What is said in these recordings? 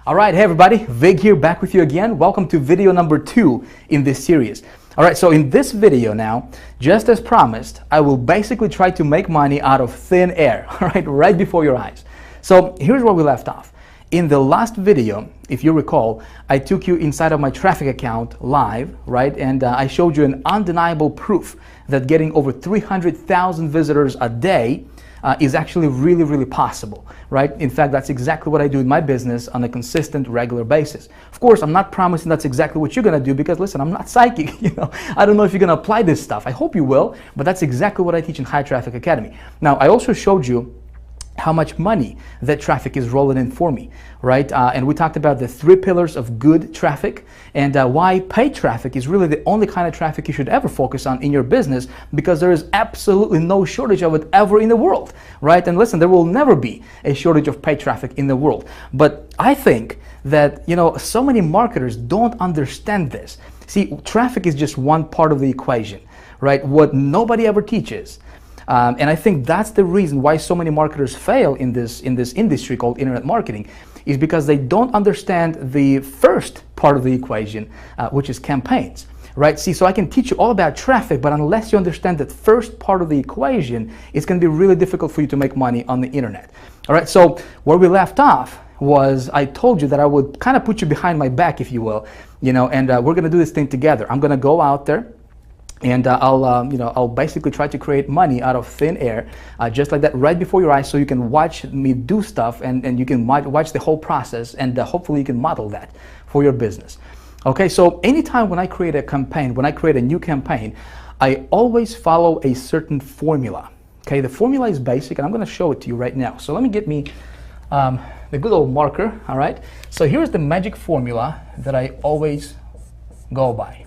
All right, hey everybody, Vick here, back with you again. Welcome to video number 2 in this series. All right, so in this video now, just as promised, I will basically try to make money out of thin air, all right before your eyes. So here's where we left off. In the last video, if you recall, I took you inside of my traffic account live, right? And I showed you an undeniable proof that getting over 300,000 visitors a day is actually really possible, right? In fact, that's exactly what I do in my business on a consistent, regular basis. Of course, I'm not promising that's exactly what you're gonna do because listen, I'm not psychic, I don't know if you're gonna apply this stuff. I hope you will, but that's exactly what I teach in High Traffic Academy. Now, I also showed you how much money that traffic is rolling in for me, right? And we talked about the 3 pillars of good traffic and why paid traffic is really the only kind of traffic you should ever focus on in your business because there is absolutely no shortage of it ever in the world, right? And listen, there will never be a shortage of paid traffic in the world. But I think that, so many marketers don't understand this. See, traffic is just one part of the equation, right? What nobody ever teaches. And I think that's the reason why so many marketers fail in this industry called internet marketing is because they don't understand the first part of the equation, which is campaigns, right? See, so I can teach you all about traffic, but unless you understand that first part of the equation, it's going to be really difficult for you to make money on the internet. All right, so where we left off was I told you that I would kind of put you behind my back, if you will, and we're going to do this thing together. I'm going to go out there. And I'll basically try to create money out of thin air, just like that, right before your eyes, so you can watch me do stuff and you can watch the whole process, and hopefully you can model that for your business. Okay, so anytime when I create a campaign, when I create a new campaign, I always follow a certain formula. Okay, the formula is basic, and I'm going to show it to you right now. So let me get me the good old marker. All right, so here's the magic formula that I always go by.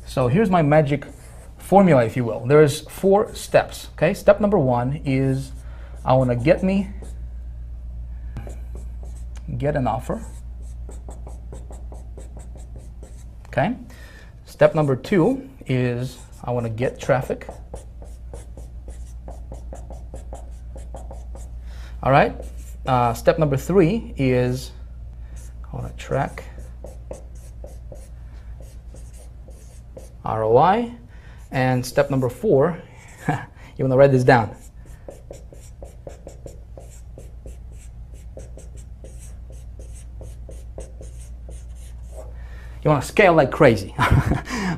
So here's my magic formula, if you will. There's 4 steps, okay? Step number 1 is I want to get an offer, okay? Step number 2 is I want to get traffic. All right? Step number 3 is I want to track ROI, and step number 4, you want to write this down. You want to scale like crazy.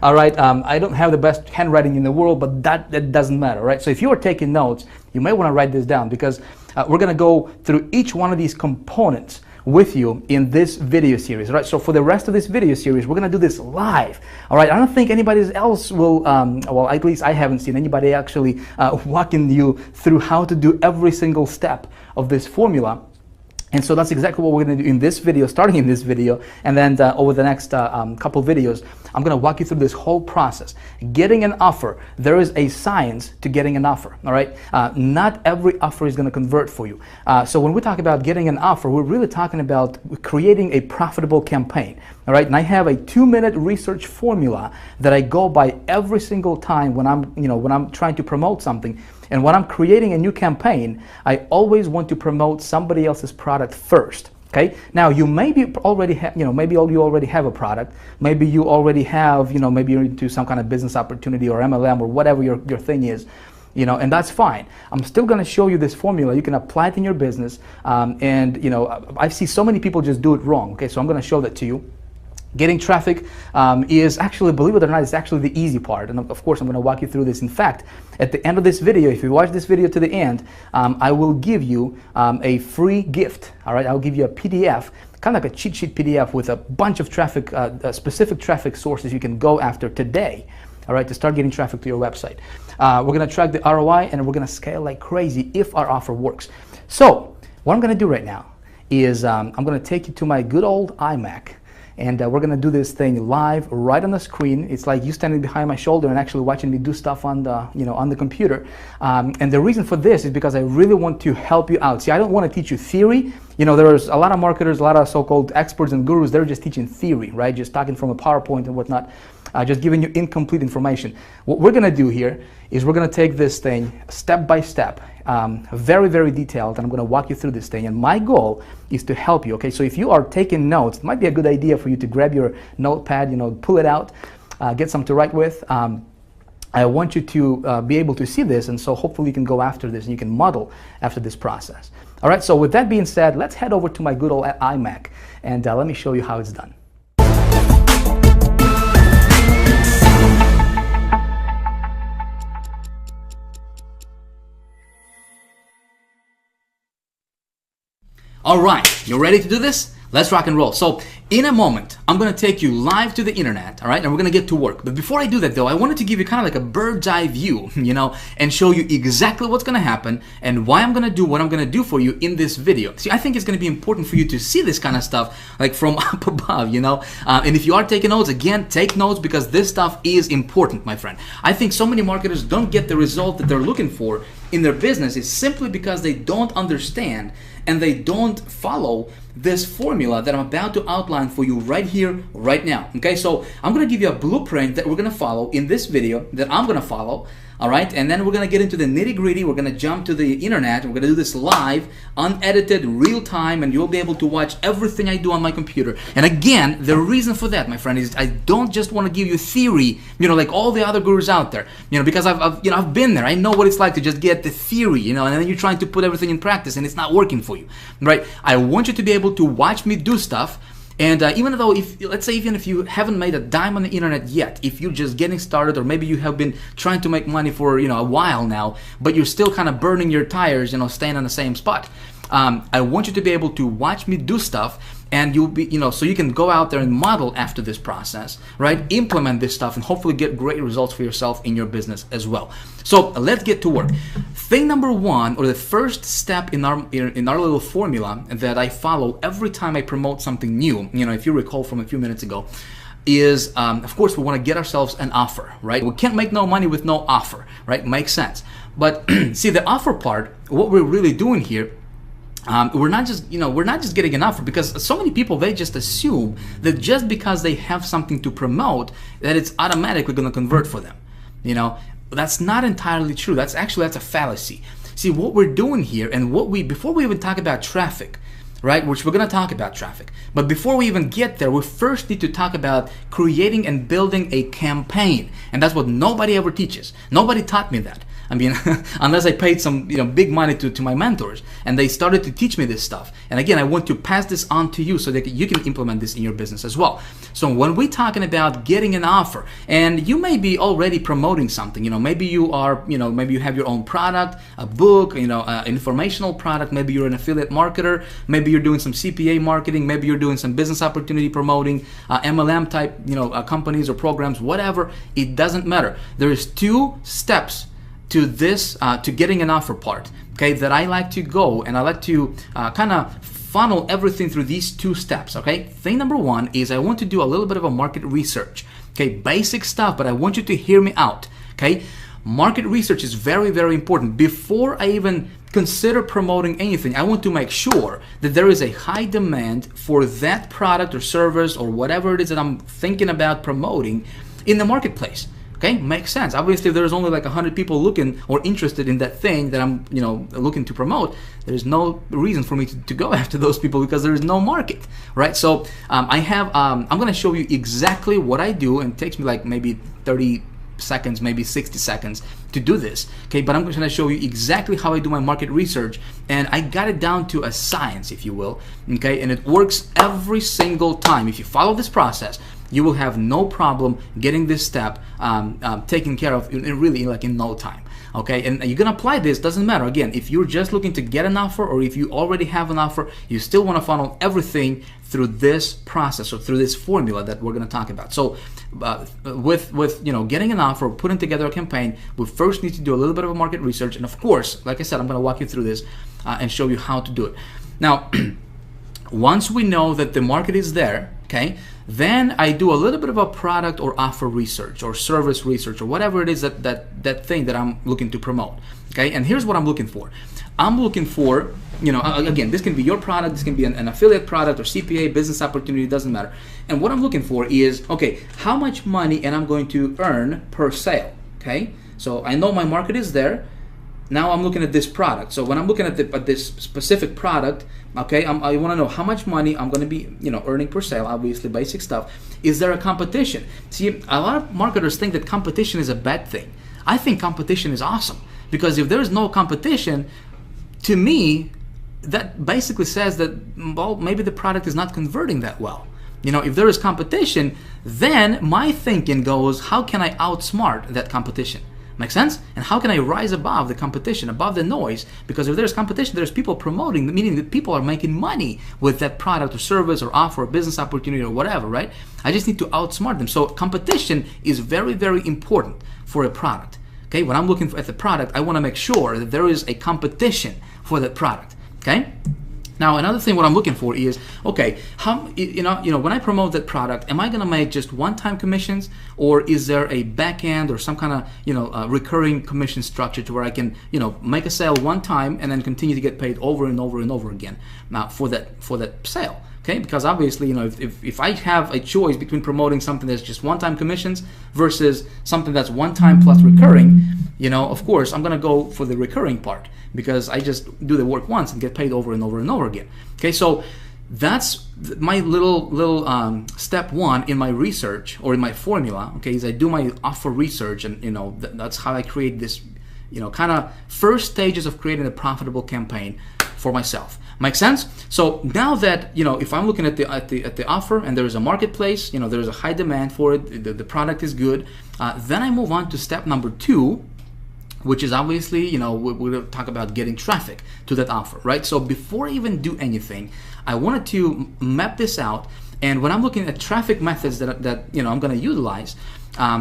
All right, I don't have the best handwriting in the world, but that doesn't matter, right? So if you are taking notes, you may want to write this down because we're going to go through each one of these components with you in this video series, right? So for the rest of this video series, we're gonna do this live, all right? I don't think anybody else will, well, at least I haven't seen anybody actually walking you through how to do every single step of this formula. And so that's exactly what we're going to do in this video, starting in this video, and then over the next couple videos, I'm going to walk you through this whole process. Getting an offer, there is a science to getting an offer, all right? Not every offer is going to convert for you. So when we talk about getting an offer, we're really talking about creating a profitable campaign, all right? And I have a 2-minute research formula that I go by every single time when I'm trying to promote something. And when I'm creating a new campaign, I always want to promote somebody else's product first. Okay. Now you maybe already have, maybe you already have a product. Maybe you already have, maybe you're into some kind of business opportunity or MLM or whatever your thing is, and that's fine. I'm still going to show you this formula. You can apply it in your business. I see so many people just do it wrong. Okay. So I'm going to show that to you. Getting traffic is actually, believe it or not, it's actually the easy part. And of course, I'm going to walk you through this. In fact, at the end of this video, if you watch this video to the end, I will give you a free gift. All right, I'll give you a PDF, kind of like a cheat sheet PDF with a bunch of traffic, specific traffic sources you can go after today. All right, to start getting traffic to your website. We're going to track the ROI and we're going to scale like crazy if our offer works. So what I'm going to do right now is I'm going to take you to my good old iMac. And we're going to do this thing live right on the screen. It's like you standing behind my shoulder and actually watching me do stuff on the, on the computer. And the reason for this is because I really want to help you out. See, I don't want to teach you theory. There's a lot of marketers, a lot of so-called experts and gurus, they're just teaching theory, right? Just talking from a PowerPoint and whatnot. just giving you incomplete information. What we're going to do here is we're going to take this thing step by step, very, very detailed, and I'm going to walk you through this thing. And my goal is to help you, okay? So if you are taking notes, it might be a good idea for you to grab your notepad, pull it out, get something to write with. I want you to be able to see this, and so hopefully you can go after this and you can model after this process. All right, so with that being said, let's head over to my good old iMac, and let me show you how it's done. All right, you ready to do this? Let's rock and roll. So in a moment, I'm going to take you live to the internet, all right, and we're going to get to work. But before I do that, though, I wanted to give you kind of like a bird's eye view, and show you exactly what's going to happen and why I'm going to do what I'm going to do for you in this video. See, I think it's going to be important for you to see this kind of stuff like from up above, and if you are taking notes, again, take notes, because this stuff is important, my friend. I think so many marketers don't get the result that they're looking for in their business is simply because they don't understand and they don't follow this formula that I'm about to outline for you right here, right now. Okay, so I'm gonna give you a blueprint that we're gonna follow in this video, that I'm gonna follow. All right, and then we're gonna get into the nitty-gritty. We're gonna jump to the internet. We're gonna do this live, unedited, real time, and you'll be able to watch everything I do on my computer. And again, the reason for that, my friend, is I don't just want to give you theory, like all the other gurus out there, because I've been there. I know what it's like to just get the theory, and then you're trying to put everything in practice, and it's not working for you, right? I want you to be able to watch me do stuff. And even though, let's say even if you haven't made a dime on the internet yet, if you're just getting started, or maybe you have been trying to make money for a while now, but you're still kind of burning your tires, staying on the same spot, I want you to be able to watch me do stuff, and you'll be, so you can go out there and model after this process, right? Implement this stuff and hopefully get great results for yourself in your business as well. So let's get to work. Thing number one, or the first step in our little formula that I follow every time I promote something new, if you recall from a few minutes ago, is of course we want to get ourselves an offer, right? We can't make no money with no offer, right? Makes sense. But see, the offer part, what we're really doing here, we're not just getting an offer, because so many people, they just assume that just because they have something to promote, that it's automatically going to convert for them. That's not entirely true. That's a fallacy. See, what we're doing here, and before we even talk about traffic, right, which we're going to talk about traffic, but before we even get there, we first need to talk about creating and building a campaign. And that's what nobody ever teaches. Nobody taught me that. I mean, unless I paid some big money to my mentors, and they started to teach me this stuff. And again, I want to pass this on to you so that you can implement this in your business as well. So when we're talking about getting an offer, and you may be already promoting something, maybe you are, maybe you have your own product, a book, an informational product, maybe you're an affiliate marketer, maybe you're doing some CPA marketing, maybe you're doing some business opportunity promoting, MLM type, companies or programs, whatever. It doesn't matter. There's 2 steps to this, to getting an offer part, okay, that I like to go, and I like to kind of funnel everything through these 2 steps, okay? Thing number 1 is I want to do a little bit of a market research, okay? Basic stuff, but I want you to hear me out, okay? Market research is very, very important. Before I even consider promoting anything, I want to make sure that there is a high demand for that product or service or whatever it is that I'm thinking about promoting in the marketplace. Okay, makes sense. Obviously, if there's only like 100 people looking or interested in that thing that I'm, looking to promote, there's no reason for me to go after those people, because there is no market, right? So I'm going to show you exactly what I do, and it takes me like maybe 30 seconds, maybe 60 seconds to do this, okay? But I'm going to show you exactly how I do my market research, and I got it down to a science, if you will, okay? And it works every single time. If you follow this process, you will have no problem getting this step taken care of in no time. Okay, and you're gonna apply this. Doesn't matter. Again, if you're just looking to get an offer, or if you already have an offer, you still want to funnel everything through this process, or through this formula that we're gonna talk about. So, with getting an offer, putting together a campaign, we first need to do a little bit of a market research, and of course, like I said, I'm gonna walk you through this and show you how to do it. Now, once we know that the market is there, Okay, then I do a little bit of a product or offer research or service research or whatever it is that thing that I'm looking to promote. Okay, and here's what I'm looking for. I'm looking for, you know, again, this can be your product, this can be an affiliate product or CPA, business opportunity, doesn't matter. And what I'm looking for is, okay, how much money am I going to earn per sale? Okay, so I know my market is there. Now I'm looking at this product. So when I'm looking at this specific product, okay, I want to know how much money I'm going to be, you know, earning per sale. Obviously, basic stuff. Is there a competition? See, a lot of marketers think that competition is a bad thing. I think competition is awesome, because if there is no competition, to me, that basically says that, well, maybe the product is not converting that well. You know, if there is competition, then my thinking goes, how can I outsmart that competition? Make sense? And how can I rise above the competition, above the noise? Because if there's competition, there's people promoting, meaning that people are making money with that product or service or offer or business opportunity or whatever, right? I just need to outsmart them. So competition is very, very important for a product. Okay, when I'm looking at the product, I want to make sure that there is a competition for that product. Okay. Now, another thing what I'm looking for is, okay, how, you know, when I promote that product, am I going to make just one-time commissions, or is there a back end or some kind of, you know, recurring commission structure to where I can, you know, make a sale one time and then continue to get paid over and over and over again now for that sale? Okay, because obviously, you know, if I have a choice between promoting something that's just one-time commissions versus something that's one-time plus recurring, you know, of course, I'm going to go for the recurring part, because I just do the work once and get paid over and over and over again. Okay, so that's my little step one in my research or in my formula. Okay, is I do my offer research, and you know that's how I create this, you know, kind of first stages of creating a profitable campaign for myself. Make sense? So now that, you know, if I'm looking at the offer and there is a marketplace, you know, there is a high demand for it, the product is good, then I move on to step number 2, which is obviously, you know, we're going to talk about getting traffic to that offer, right? So before I even do anything, I wanted to map this out. And when I'm looking at traffic methods that you know, I'm going to utilize,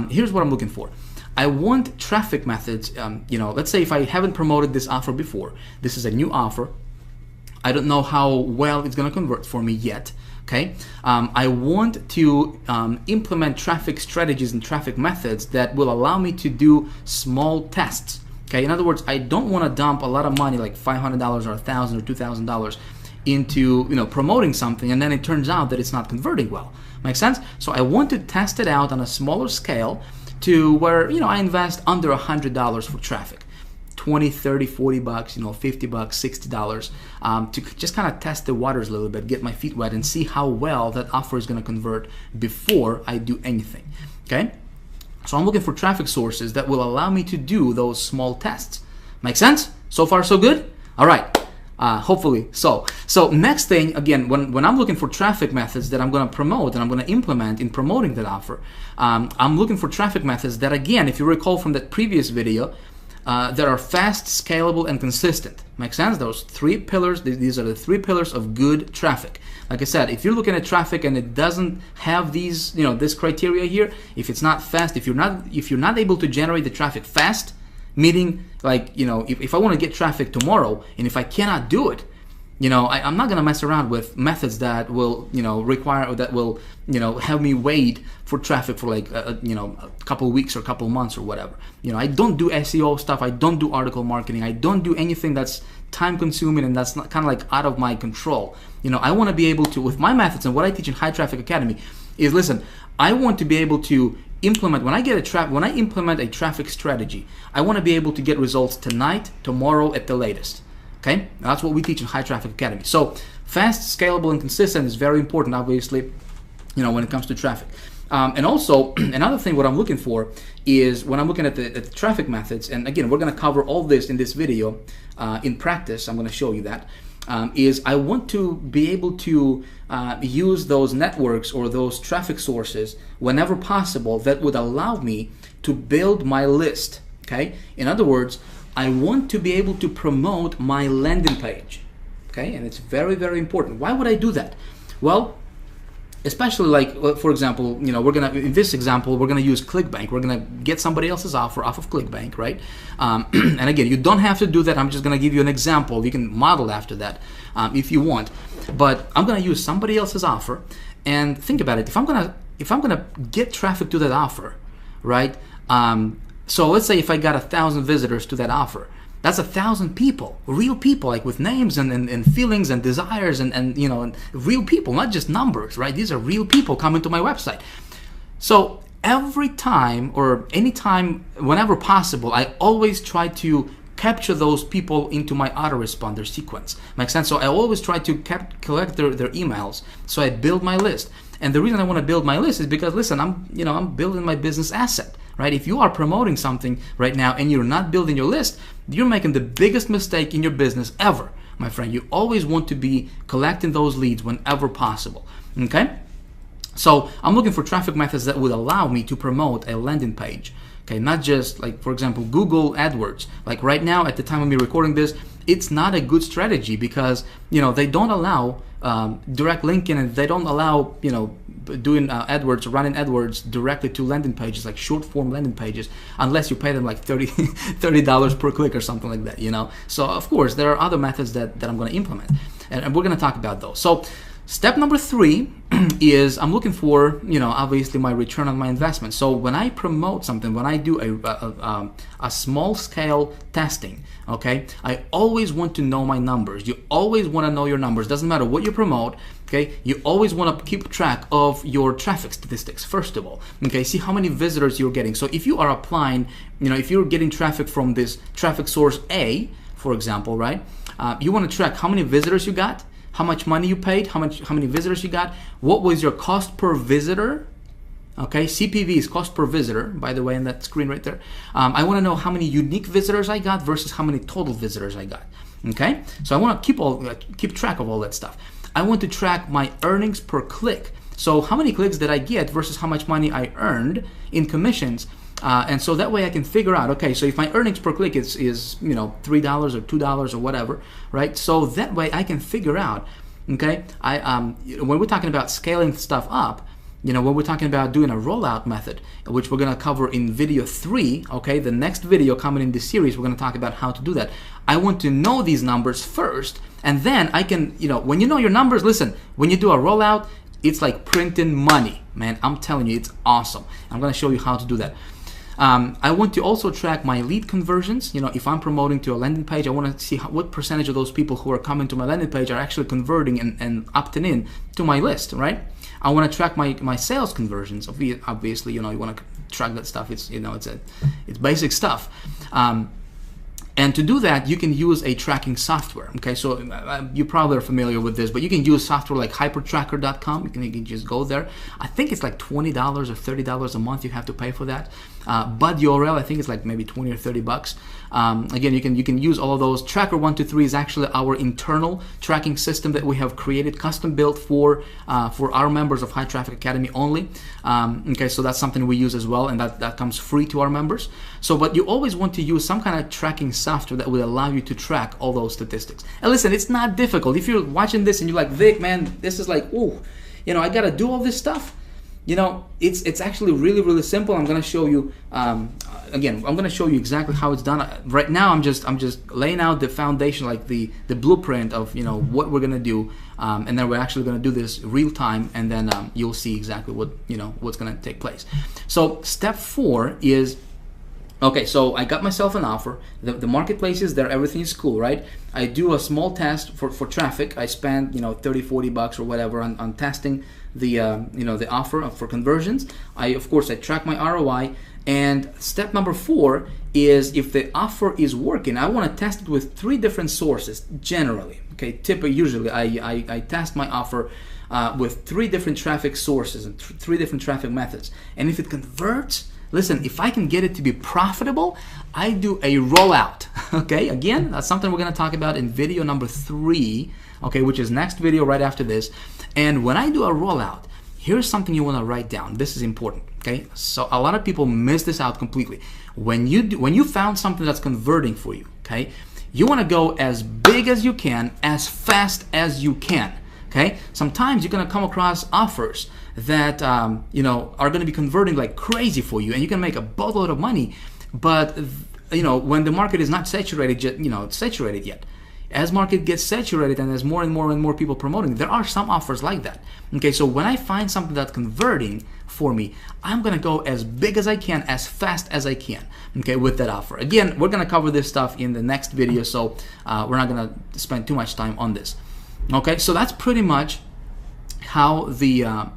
here's what I'm looking for. I want traffic methods, you know, let's say if I haven't promoted this offer before, this is a new offer. I don't know how well it's going to convert for me yet. Okay, I want to implement traffic strategies and traffic methods that will allow me to do small tests. Okay, in other words, I don't want to dump a lot of money, like $500 or $1,000 or $2,000, into, you know, promoting something, and then it turns out that it's not converting well. Make sense? So I want to test it out on a smaller scale, to where, you know, I invest under $100 for traffic. 20, 30, 40 bucks, you know, 50 bucks, $60, to just kind of test the waters a little bit, get my feet wet and see how well that offer is going to convert before I do anything. Okay, so I'm looking for traffic sources that will allow me to do those small tests. Make sense? So far so good? All right, hopefully so. So next thing, again, when I'm looking for traffic methods that I'm going to promote and I'm going to implement in promoting that offer, I'm looking for traffic methods that, again, if you recall from that previous video, that are fast, scalable, and consistent. Make sense? Those 3 pillars, these are the 3 pillars of good traffic. Like I said, if you're looking at traffic and it doesn't have these, you know, this criteria here, if it's not fast, if you're not able to generate the traffic fast, meaning, like, you know, if I want to get traffic tomorrow, and if I cannot do it, you know, I'm not going to mess around with methods that will, you know, require, or that will, you know, have me wait for traffic for like, you know, a couple of weeks or a couple of months or whatever. You know, I don't do SEO stuff. I don't do article marketing. I don't do anything that's time consuming and that's not kind of like out of my control. You know, I want to be able to, with my methods and what I teach in High Traffic Academy is, listen, I want to be able to implement, when I implement a traffic strategy, I want to be able to get results tonight, tomorrow at the latest. Okay, that's what we teach in High Traffic Academy. So fast, scalable, and consistent is very important, obviously, you know, when it comes to traffic. And also, another thing what I'm looking for is when I'm looking at the traffic methods, and again, we're going to cover all this in this video in practice. I'm going to show you that. Is I want to be able to use those networks or those traffic sources whenever possible that would allow me to build my list. Okay, in other words, I want to be able to promote my landing page. Okay, and it's very, very important. Why would I do that? Well, especially like, for example, you know, we're gonna, in this example, we're gonna use ClickBank. We're gonna get somebody else's offer off of ClickBank, right? And again, you don't have to do that. I'm just gonna give you an example. You can model after that if you want. But I'm gonna use somebody else's offer, And think about it. If I'm gonna get traffic to that offer, right? So let's say if I got 1,000 visitors to that offer, that's 1,000 people, real people, like with names and feelings and desires and you know, and real people, not just numbers, right? These are real people coming to my website. So every time or anytime, whenever possible, I always try to capture those people into my autoresponder sequence. Makes sense? So I always try to collect their emails. So I build my list. And the reason I want to build my list is because, listen, I'm building my business asset, right? If you are promoting something right now and you're not building your list, you're making the biggest mistake in your business ever, my friend. You always want to be collecting those leads whenever possible, okay? So I'm looking for traffic methods that would allow me to promote a landing page. Okay, not just like, for example, Google AdWords. Like right now, at the time of me recording this, it's not a good strategy because, you know, they don't allow direct linking, and they don't allow, you know, doing AdWords, running AdWords directly to landing pages, like short form landing pages, unless you pay them like $30 per click or something like that, you know. So of course, there are other methods that I'm going to implement, and we're going to talk about those. So step number 3 is I'm looking for, you know, obviously my return on my investment. So when I promote something, when I do a small scale testing, okay, I always want to know my numbers. You always want to know your numbers. Doesn't matter what you promote, okay. You always want to keep track of your traffic statistics first of all, okay. See how many visitors you're getting. So if you are applying, you know, if you're getting traffic from this traffic source A, for example, right, you want to track how many visitors you got, how much money you paid, how many visitors you got, what was your cost per visitor, okay? CPV is cost per visitor, by the way, in that screen right there. I want to know how many unique visitors I got versus how many total visitors I got, okay? So I want to keep track of all that stuff. I want to track my earnings per click. So how many clicks did I get versus how much money I earned in commissions. And so that way I can figure out, okay, so if my earnings per click is you know, $3 or $2 or whatever, right? So that way I can figure out, okay, when we're talking about scaling stuff up, you know, when we're talking about doing a rollout method, which we're going to cover in video 3, okay, the next video coming in this series, we're going to talk about how to do that. I want to know these numbers first, and then I can, you know, when you know your numbers, listen, when you do a rollout, it's like printing money, man. I'm telling you, it's awesome. I'm going to show you how to do that. I want to also track my lead conversions. You know, if I'm promoting to a landing page, I want to see what percentage of those people who are coming to my landing page are actually converting and opting in to my list, right? I want to track my sales conversions. Obviously, you know, you want to track that stuff. It's, you know, it's basic stuff. And to do that, you can use a tracking software. Okay, so you probably are familiar with this, but you can use software like hypertracker.com. You can just go there. I think it's like $20 or $30 a month you have to pay for that. But the URL, I think it's like maybe 20 or 30 bucks. Again, you can use all of those. Tracker 123 is actually our internal tracking system that we have created, custom built for our members of High Traffic Academy only. Okay, so that's something we use as well, and that comes free to our members. So, but you always want to use some kind of tracking software that will allow you to track all those statistics. And listen, it's not difficult. If you're watching this and you're like, Vic, man, this is like, ooh, you know, I gotta do all this stuff. You know, it's actually really, really simple. I'm gonna show you. Again, I'm gonna show you exactly how it's done. Right now, I'm just laying out the foundation, like the blueprint of, you know, what we're gonna do, and then we're actually gonna do this real time, and then you'll see exactly what, you know, what's gonna take place. So step 4 is, okay, so I got myself an offer. The marketplace is there. Everything is cool, right? I do a small test for traffic. I spend, you know, 30, 40 bucks or whatever on testing the you know, the offer for conversions. Of course I track my ROI. And step number 4 is, if the offer is working, I want to test it with 3 different sources generally. Okay, usually I test my offer with 3 different traffic sources and 3 different traffic methods. And if it converts, listen, if I can get it to be profitable, I do a rollout. Okay, again, that's something we're going to talk about in video number 3, okay, which is next video right after this. And when I do a rollout, here's something you want to write down. This is important, okay? So a lot of people miss this out completely. When you found something that's converting for you, okay, you want to go as big as you can, as fast as you can, okay? Sometimes you're going to come across offers that you know, are going to be converting like crazy for you, and you can make a boatload of money. But you know, when the market is not saturated yet, as market gets saturated and as more and more people promoting, there are some offers like that. Okay, so when I find something that's converting for me, I'm gonna go as big as I can, as fast as I can, okay, with that offer. Again, we're gonna cover this stuff in the next video, so we're not gonna spend too much time on this. Okay, so that's pretty much how the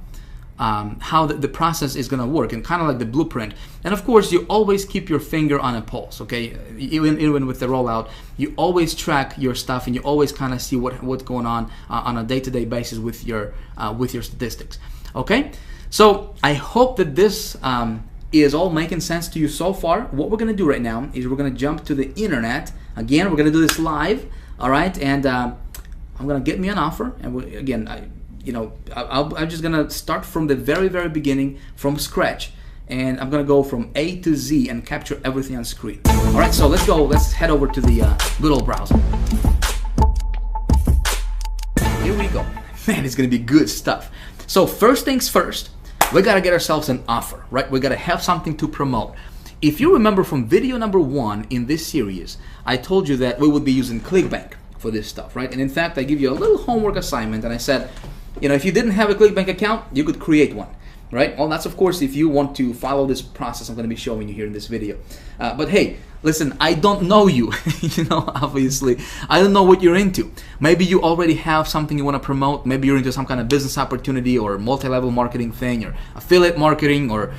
process is going to work, and kind of like the blueprint. And of course, you always keep your finger on a pulse, okay? Even with the rollout, you always track your stuff, and you always kind of see what's going on a day-to-day basis with your statistics, okay? So I hope that this is all making sense to you so far. What we're going to do right now is we're going to jump to the internet. Again, we're going to do this live, all right? And I'm going to get me an offer, and I'm just gonna start from the very beginning, from scratch, and I'm gonna go from A to Z and capture everything on screen. All right, so let's go. Let's head over to the good old browser. Here we go. Man, it's gonna be good stuff. So first things first, we gotta get ourselves an offer, right? We gotta have something to promote. If you remember from video number 1 in this series, I told you that we would be using ClickBank for this stuff, right? And in fact, I give you a little homework assignment, and I said, if you didn't have a ClickBank account, you could create one, right? Well, that's of course if you want to follow this process I'm going to be showing you here in this video. But hey, listen, I don't know you, obviously. I don't know what you're into. Maybe you already have something you want to promote. Maybe you're into some kind of business opportunity or multi-level marketing thing, or affiliate marketing, or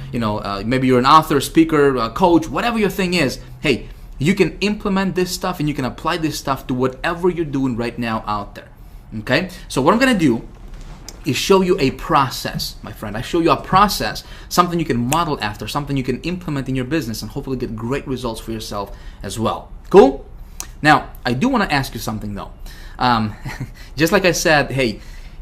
maybe you're an author, speaker, coach, whatever your thing is. Hey, you can implement this stuff and you can apply this stuff to whatever you're doing right now out there. Okay? So what I'm going to do is show you a process, my friend. I show you a process, something you can model after, something you can implement in your business, and hopefully get great results for yourself as well. Cool? Now, I do want to ask you something though. Just like I said, hey,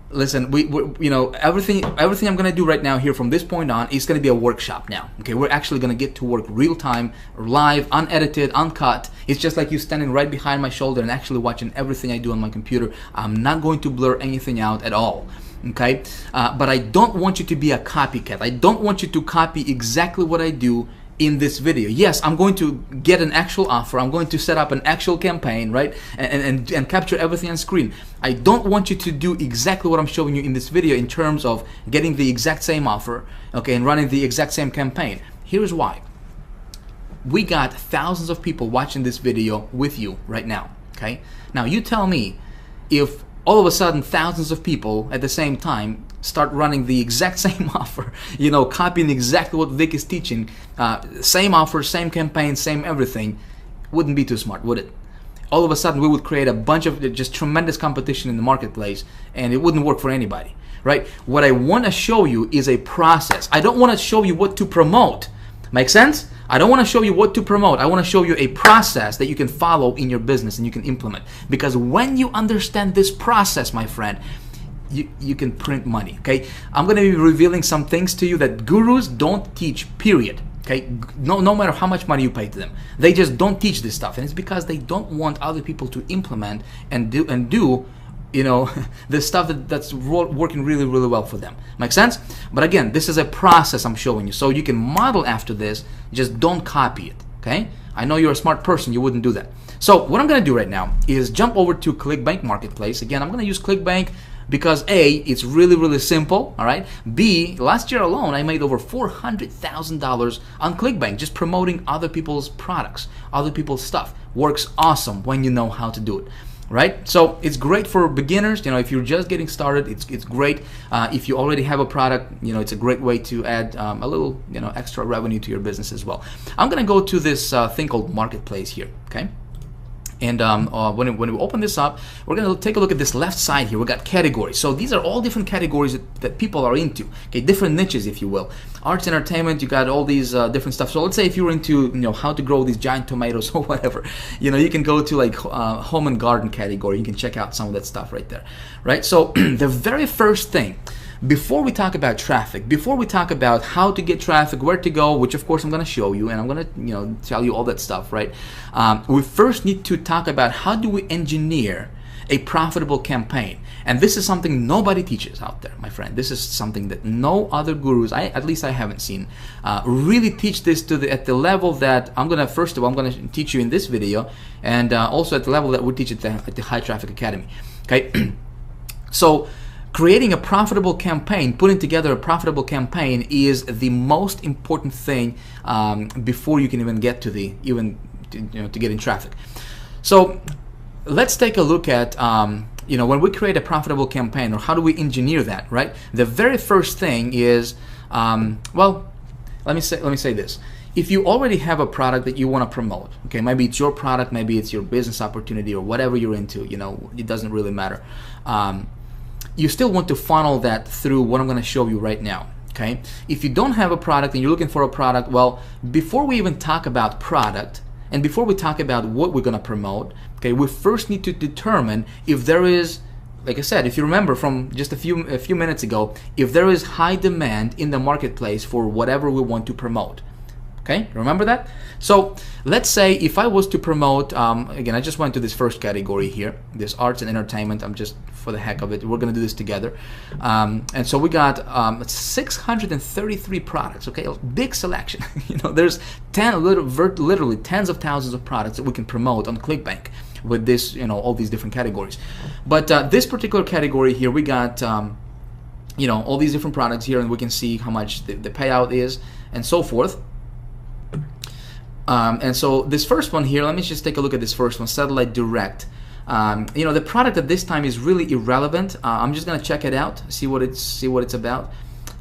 listen, everything I'm going to do right now here from this point on is going to be a workshop now. Okay, we're actually going to get to work real time, live, unedited, uncut. It's just like you standing right behind my shoulder and actually watching everything I do on my computer. I'm not going to blur anything out at all. Okay, but I don't want you to be a copycat. I don't want you to copy exactly what I do in this video. Yes, I'm going to get an actual offer. I'm going to set up an actual campaign, right? And capture everything on screen. I don't want you to do exactly what I'm showing you in this video in terms of getting the exact same offer, okay, and running the exact same campaign. Here's why. We got thousands of people watching this video with you right now, okay? Now you tell me if all of a sudden thousands of people at the same time start running the exact same offer, copying exactly what Vick is teaching, same offer, same campaign, same everything, wouldn't be too smart, would it? All of a sudden we would create a bunch of just tremendous competition in the marketplace, and it wouldn't work for anybody, right? What I want to show you is a process. I don't want to show you what to promote. Make sense? I don't want to show you what to promote. I want to show you a process that you can follow in your business and you can implement. Because when you understand this process, my friend, you can print money, okay? I'm going to be revealing some things to you that gurus don't teach, period. Okay? No matter how much money you pay to them. They just don't teach this stuff. And it's because they don't want other people to implement and do the stuff that's working really well for them. Make sense? But again, this is a process I'm showing you, so you can model after this. Just don't copy it, okay? I know you're a smart person, you wouldn't do that. So what I'm going to do right now is jump over to ClickBank Marketplace. Again, I'm going to use ClickBank because A, it's really simple, all right? B, last year alone, I made over $400,000 on ClickBank just promoting other people's products, other people's stuff. Works awesome when you know how to do it. Right? So it's great for beginners. If you're just getting started, it's great. If you already have a product, it's a great way to add a little, extra revenue to your business as well. I'm gonna go to this thing called Marketplace here, okay? And when we open this up, we're going to take a look at this left side here. We got categories. So these are all different categories that people are into. Okay, different niches, if you will. Arts, entertainment. You got all these different stuff. So let's say if you're into how to grow these giant tomatoes or whatever, you can go to like home and garden category. You can check out some of that stuff right there, right? So the very first thing, before we talk about traffic, before we talk about how to get traffic, where to go, which of course I'm going to show you and I'm going to tell you all that stuff, right? We first need to talk about how do we engineer a profitable campaign. And this is something nobody teaches out there, my friend. This is something that no other gurus, at least I haven't seen, really teach this at the level that I'm gonna, first of all, I'm gonna teach you in this video, and also at the level that we teach at the High Traffic Academy. Okay, so creating a profitable campaign, putting together a profitable campaign is the most important thing before you can even get to to get in traffic. So let's take a look at when we create a profitable campaign, or how do we engineer that, right? The very first thing is, well, let me say this. If you already have a product that you want to promote, okay, maybe it's your product, maybe it's your business opportunity, or whatever you're into, it doesn't really matter. You still want to funnel that through what I'm going to show you right now. Okay, if you don't have a product and you're looking for a product, well, before we even talk about product, and before we talk about what we're going to promote, okay, we first need to determine if there is, like I said, if you remember from just a few minutes ago, if there is high demand in the marketplace for whatever we want to promote. Okay, remember that? So let's say if I was to promote, again, I just went to this first category here, this arts and entertainment. I'm just, for the heck of it, we're going to do this together. And so we got 633 products, okay, a big selection. There's literally tens of thousands of products that we can promote on ClickBank with this, all these different categories. But this particular category here, we got, all these different products here, and we can see how much the payout is and so forth. And so this first one here, let me just take a look at this first one, Satellite Direct. The product at this time is really irrelevant. I'm just gonna check it out, see what it's about.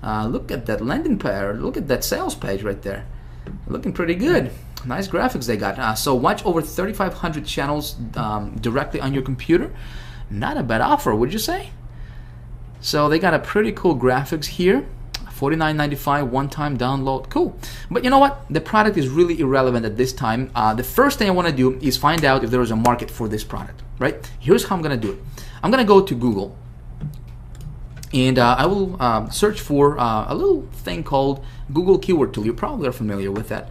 Look at that landing page, look at that sales page right there, looking pretty good. Nice graphics they got. So watch over 3,500 channels directly on your computer. Not a bad offer, would you say? So they got a pretty cool graphics here. $49.95 one-time download, cool. But you know what? The product is really irrelevant at this time. The first thing I want to do is find out if there is a market for this product, right? Here's how I'm going to do it. I'm going to go to Google, and I will search for a little thing called Google Keyword Tool. You probably are familiar with that.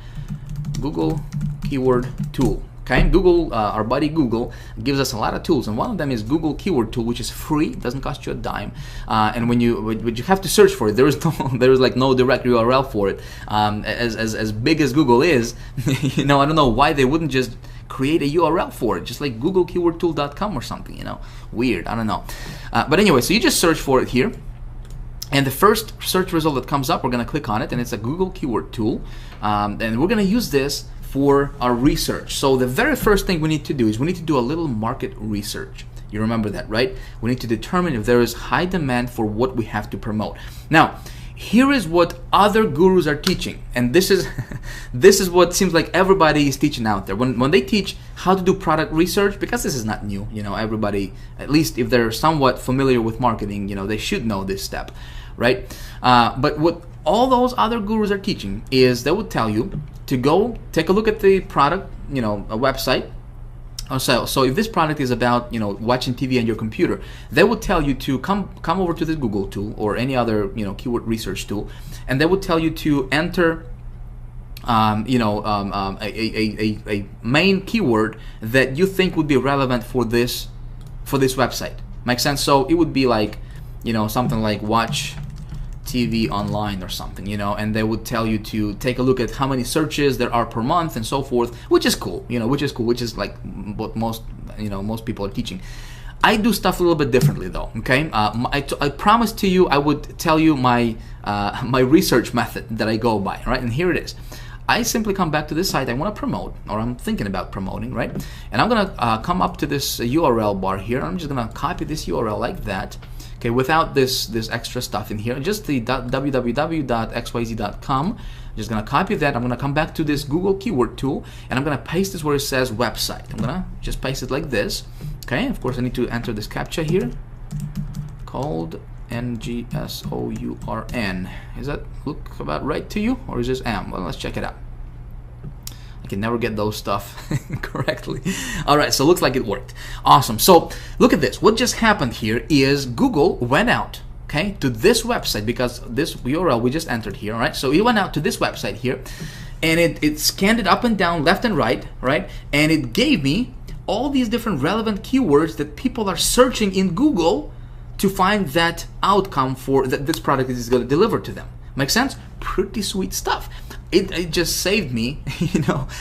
Google Keyword Tool. Okay, Google, our buddy Google, gives us a lot of tools, and one of them is Google Keyword Tool, which is free, doesn't cost you a dime, and when you have to search for it, there is like no direct URL for it. As big as Google is, I don't know why they wouldn't just create a URL for it, just like googlekeywordtool.com or something. Weird, I don't know. But anyway, so you just search for it here. And the first search result that comes up, we're going to click on it, and it's a Google Keyword Tool, and we're going to use this for our research. So the very first thing we need to do is we need to do a little market research. You remember that, right? We need to determine if there is high demand for what we have to promote. Now, here is what other gurus are teaching, and this is this is what seems like everybody is teaching out there. When they teach how to do product research, because this is not new, everybody, at least if they're somewhat familiar with marketing, they should know this step, right? But what all those other gurus are teaching is they would tell you to go take a look at the product, a website. So if this product is about watching TV on your computer, they would tell you to come over to this Google tool or any other keyword research tool, and they would tell you to enter a main keyword that you think would be relevant for this website. Make sense? So it would be like something like watch TV online or something, and they would tell you to take a look at how many searches there are per month and so forth, which is cool, which is like what most people are teaching. I do stuff a little bit differently though, okay? I promised to you I would tell you my my research method that I go by, right? And here it is. I simply come back to this site I want to promote, or I'm thinking about promoting, right? And I'm gonna come up to this URL bar here. I'm just gonna copy this URL like that. Okay, without this extra stuff in here, just the www.xyz.com. I'm just gonna copy that. I'm gonna come back to this Google Keyword Tool, and I'm gonna paste this where it says website. I'm gonna just paste it like this. Okay, of course I need to enter this CAPTCHA here, called NGSOURN. Is that look about right to you, or is this M? Well, let's check it out. I can never get those stuff correctly. All right, so it looks like it worked. Awesome. So look at this. What just happened here is Google went out, okay, to this website, because this URL we just entered here, all right? So it went out to this website here, and it scanned it up and down, left and right, and it gave me all these different relevant keywords that people are searching in Google to find that outcome for that this product is going to deliver to them. Make sense? Pretty sweet stuff. It just saved me,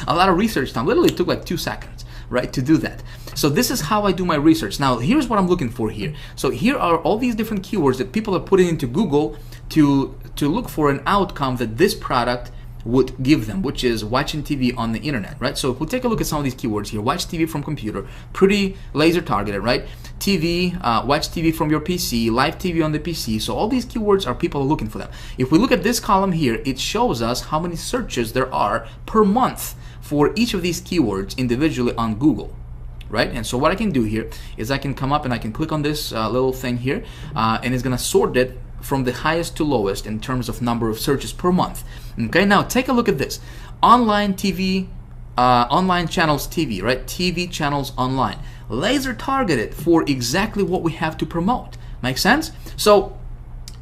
a lot of research time. Literally took like 2 seconds, right, to do that. So this is how I do my research. Now, here's what I'm looking for here. So here are all these different keywords that people are putting into Google to look for an outcome that this product would give them, which is watching TV on the internet, right? So if we take a look at some of these keywords here, watch TV from computer, pretty laser targeted, right? TV, watch TV from your PC, live TV on the PC. So all these keywords are people looking for them. If we look at this column here, it shows us how many searches there are per month for each of these keywords individually on Google, right? And so what I can do here is I can come up and I can click on this little thing here, and it's gonna sort it from the highest to lowest in terms of number of searches per month. Okay, now take a look at this. Online TV, online channels TV, right? TV channels online. Laser targeted for exactly what we have to promote. Make sense? So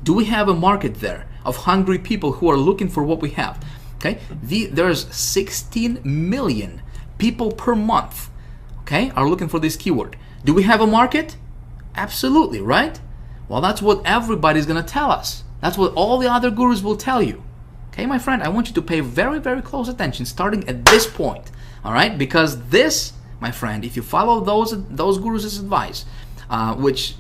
do we have a market there of hungry people who are looking for what we have? Okay, there's 16 million people per month, okay, are looking for this keyword. Do we have a market? Absolutely, right? Well, that's what everybody's gonna tell us. That's what all the other gurus will tell you. Okay, my friend, I want you to pay very, very close attention starting at this point, all right? Because this, my friend, if you follow those gurus' advice, which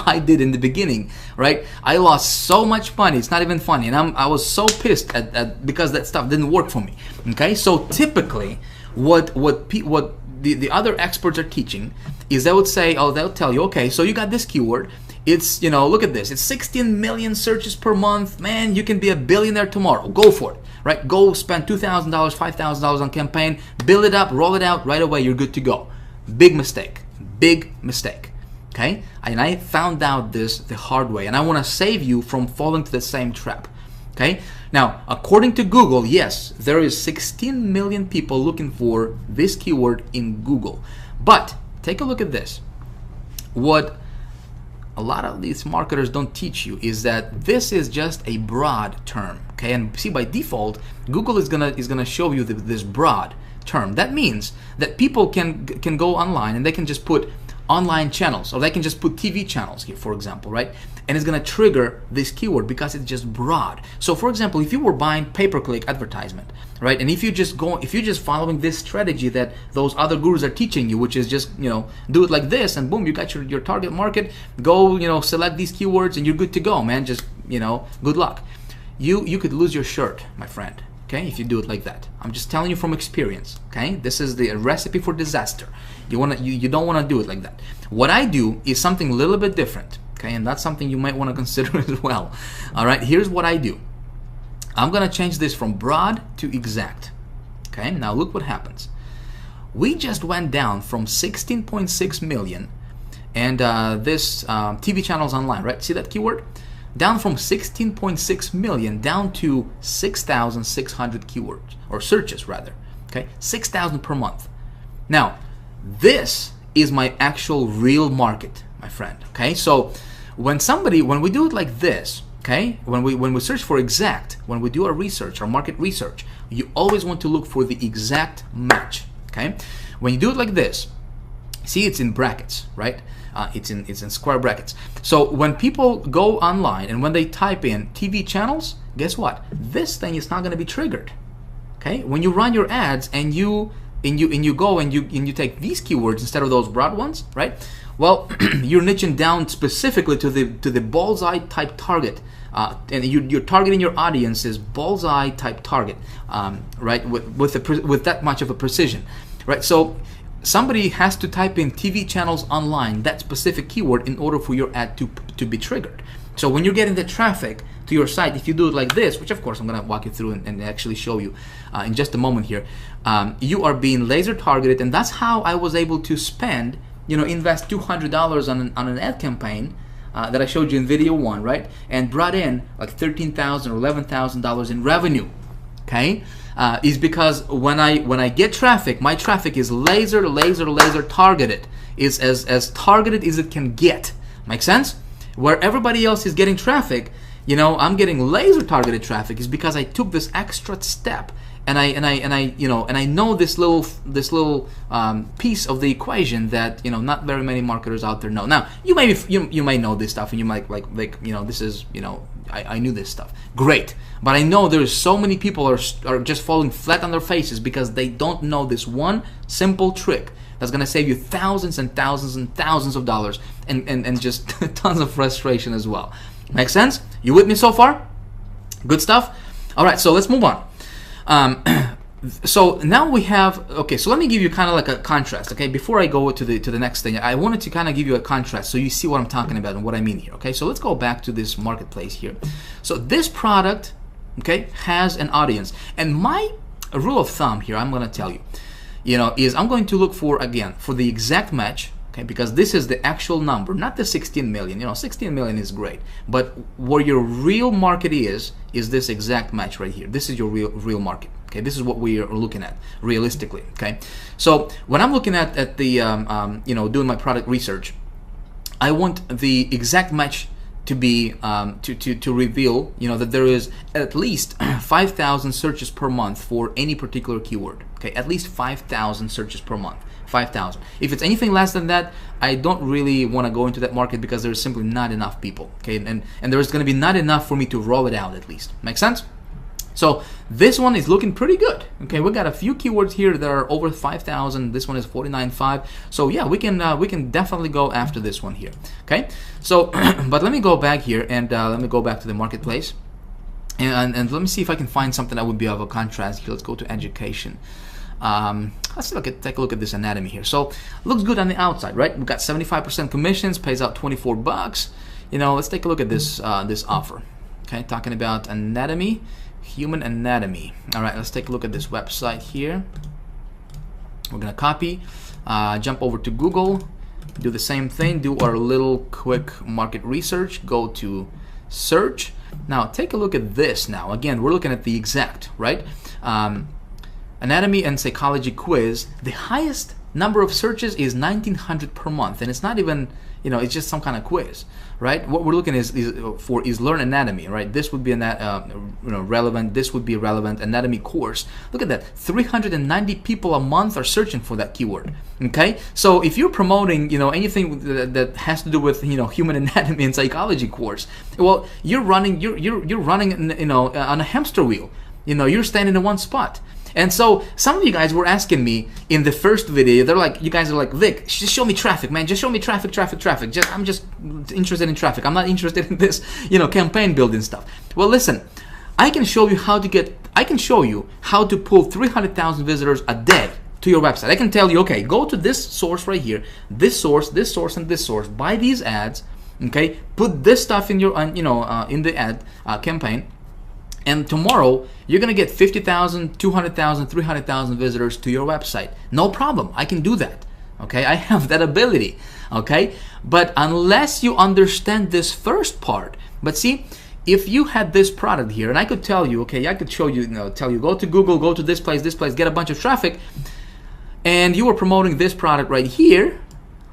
I did in the beginning, right? I lost so much money. It's not even funny, and I was so pissed at because that stuff didn't work for me. Okay, so typically, what the other experts are teaching is they would say, they'll tell you, okay, so you got this keyword. It's, look at this. It's 16 million searches per month. Man, you can be a billionaire tomorrow. Go for it, right? Go spend $2,000, $5,000 on campaign, build it up, roll it out right away. You're good to go. Big mistake. Big mistake. Okay? And I found out this the hard way, and I want to save you from falling to the same trap. Okay? Now, according to Google, yes, there is 16 million people looking for this keyword in Google. But take a look at this. What a lot of these marketers don't teach you is that this is just a broad term. Okay, and see, by default, Google is gonna show you this broad term. That means that people can go online and they can just put online channels, or they can just put TV channels here, for example, right? And it's gonna trigger this keyword because it's just broad. So for example, if you were buying pay-per-click advertisement, right? And if you're just following this strategy that those other gurus are teaching you, which is just, do it like this and boom, you got your target market, go, select these keywords and you're good to go, man. Just, good luck. You could lose your shirt, my friend. Okay, if you do it like that. I'm just telling you from experience. Okay, this is the recipe for disaster. You don't want to do it like that. What I do is something a little bit different. Okay, and that's something you might want to consider as well. All right, here's what I do. I'm gonna change this from broad to exact. Okay, now look what happens. We just went down from 16.6 million, and this TV channels online, right? See that keyword? Down from 16.6 million down to 6,600 keywords, or searches rather. Okay, 6,000 per month. Now, this is my actual real market, my friend. Okay, so when we do it like this, okay, when we search for exact, when we do our research, our market research, you always want to look for the exact match. Okay, when you do it like this, see, it's in brackets, right? It's in square brackets. So when people go online and when they type in TV channels, guess what? This thing is not going to be triggered. Okay, when you run your ads and you go and you take these keywords instead of those broad ones, right? Well, you're niching down specifically to the bullseye type target, and you're targeting your audience is bullseye type target, right? With that much of a precision, right? So somebody has to type in TV channels online, that specific keyword, in order for your ad to be triggered. So when you're getting the traffic to your site, if you do it like this, which of course I'm going to walk you through and actually show you in just a moment here, you are being laser targeted, and that's how I was able to spend, invest $200 on an ad campaign that I showed you in video 1, right? And brought in like $13,000 or $11,000 in revenue. Okay, is because when I get traffic, my traffic is laser targeted, is as targeted as it can get. Make sense? Where everybody else is getting traffic, I'm getting laser targeted traffic is because I took this extra step and I know this little piece of the equation that not very many marketers out there know. Now you may know this stuff, and you might like this is I knew this stuff. Great, but I know there's so many people are just falling flat on their faces because they don't know this one simple trick that's gonna save you thousands and thousands and thousands of dollars and just tons of frustration as well. Make sense? You with me so far? Good stuff. All right, so let's move on. So now we have, okay, so let me give you kind of like a contrast, okay? Before I go to the next thing, I wanted to kind of give you a contrast so you see what I'm talking about and what I mean here, okay? So let's go back to this marketplace here. So this product, okay, has an audience. And my rule of thumb here, I'm going to tell you, is I'm going to look for, again, for the exact match, okay, because this is the actual number, not the 16 million. 16 million is great, but where your real market is this exact match right here. This is your real market. Okay, this is what we are looking at realistically. Okay, so when I'm looking at the doing my product research, I want the exact match to be to reveal that there is at least 5,000 searches per month for any particular keyword. Okay, at least 5,000 searches per month. 5,000. If it's anything less than that, I don't really want to go into that market because there's simply not enough people. Okay, and there's going to be not enough for me to roll it out at least. Make sense? So this one is looking pretty good. Okay, we got a few keywords here that are over 5,000. This one is 49.5. So yeah, we can definitely go after this one here. Okay, so but let me go back here and let me go back to the marketplace and let me see if I can find something that would be of a contrast here. Let's go to education. Let's take a look at this anatomy here. So looks good on the outside, right? We've got 75% commissions, pays out 24 bucks. Let's take a look at this this offer. Okay, talking about anatomy. Human anatomy. All right, let's take a look at this website here. We're gonna copy, jump over to Google, do the same thing, do our little quick market research, go to search. Now take a look at this. Now again, we're looking at the exact, right? Anatomy and psychology quiz. The highest number of searches is 1,900 per month, and it's not even, it's just some kind of quiz, right? What we're looking is learn anatomy, right? This would be relevant. This would be relevant anatomy course. Look at that, 390 people a month are searching for that keyword. Okay, so if you're promoting, anything that has to do with, human anatomy and psychology course, well, you're running, on a hamster wheel. You're standing in one spot. And so some of you guys were asking me in the first video, you guys are like, Vic, just show me traffic, man. Just show me traffic. I'm just interested in traffic. I'm not interested in this, campaign building stuff. Well, listen, I can show you how to pull 300,000 visitors a day to your website. I can tell you, okay, go to this source right here, this source, and this source, buy these ads, okay, put this stuff in your, in the ad campaign. And tomorrow, you're going to get 50,000, 200,000, 300,000 visitors to your website. No problem. I can do that. Okay, I have that ability. Okay, but unless you understand this first part, but see, if you had this product here, and I could tell you, okay, I could show you, tell you, go to Google, go to this place, get a bunch of traffic, and you were promoting this product right here,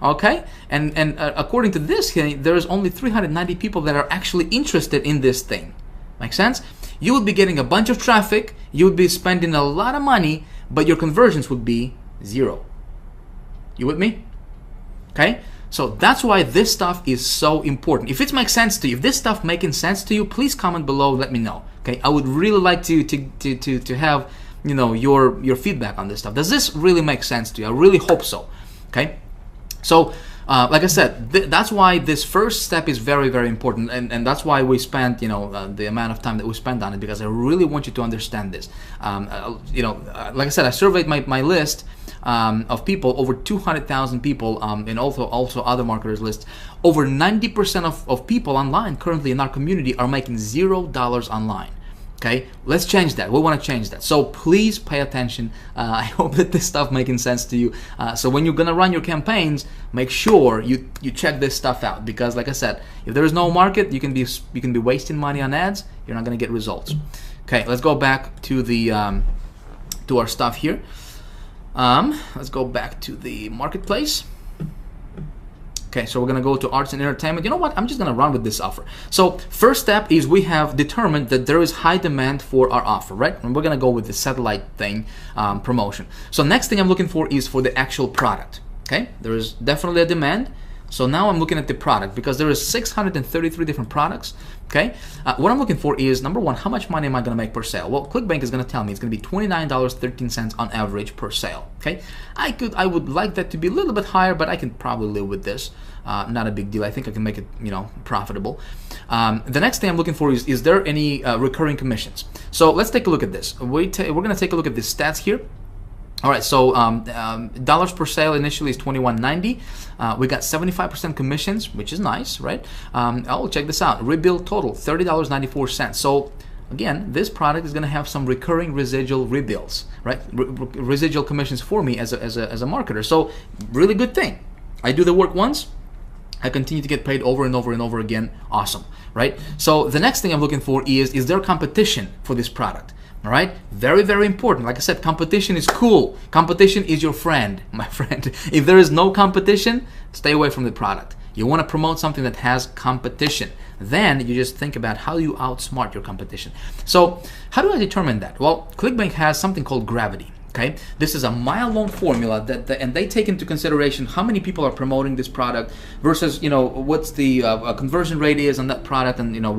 okay, and according to this, there's only 390 people that are actually interested in this thing. Make sense? You would be getting a bunch of traffic, you would be spending a lot of money, but your conversions would be 0. You with me? Okay? So that's why this stuff is so important. If it makes sense to you, if this stuff making sense to you, please comment below, let me know. Okay? I would really like to have, your feedback on this stuff. Does this really make sense to you? I really hope so. Okay? So like I said, that's why this first step is very, very important, and that's why we spent, the amount of time that we spent on it, because I really want you to understand this. Like I said, I surveyed my list of people, over 200,000 people, and also other marketers lists. Over 90% of people online currently in our community are making $0 online. Okay, let's change that. We want to change that. So please pay attention. I hope that this stuff making sense to you. So when you're gonna run your campaigns, make sure you check this stuff out, because like I said, if there is no market, you can be wasting money on ads. You're not gonna get results. Okay, let's go back to the to our stuff here. Let's go back to the marketplace. Okay, so we're gonna go to arts and entertainment. You know what? I'm just gonna run with this offer. So first step is we have determined that there is high demand for our offer, right? And we're gonna go with the satellite thing, promotion. So next thing I'm looking for is for the actual product. Okay, there is definitely a demand. So now I'm looking at the product because there is 633 different products. Okay, what I'm looking for is number one, how much money am I going to make per sale? Well, ClickBank is going to tell me it's going to be $29.13 on average per sale. Okay, I would like that to be a little bit higher, but I can probably live with this. Not a big deal. I think I can make it, you know, profitable. The next thing I'm looking for is there any recurring commissions? So let's take a look at this. We're going to take a look at the stats here. All right, so dollars per sale initially is $21.90. We got 75% commissions, which is nice, right? Oh, check this out. Rebuild total, $30.94. So again, this product is going to have some recurring residual rebuilds, right? Residual commissions for me as a marketer. So really good thing. I do the work once, I continue to get paid over and over and over again. Awesome, right? So the next thing I'm looking for is there competition for this product? All right, very, very important. Like I said, competition is cool. Competition is your friend, my friend. If there is no competition, stay away from the product. You want to promote something that has competition. Then you just think about how you outsmart your competition. So how do I determine that? Well, ClickBank has something called gravity. Okay, this is a mile-long formula and they take into consideration how many people are promoting this product versus, you know, what's the conversion rate is on that product, and you know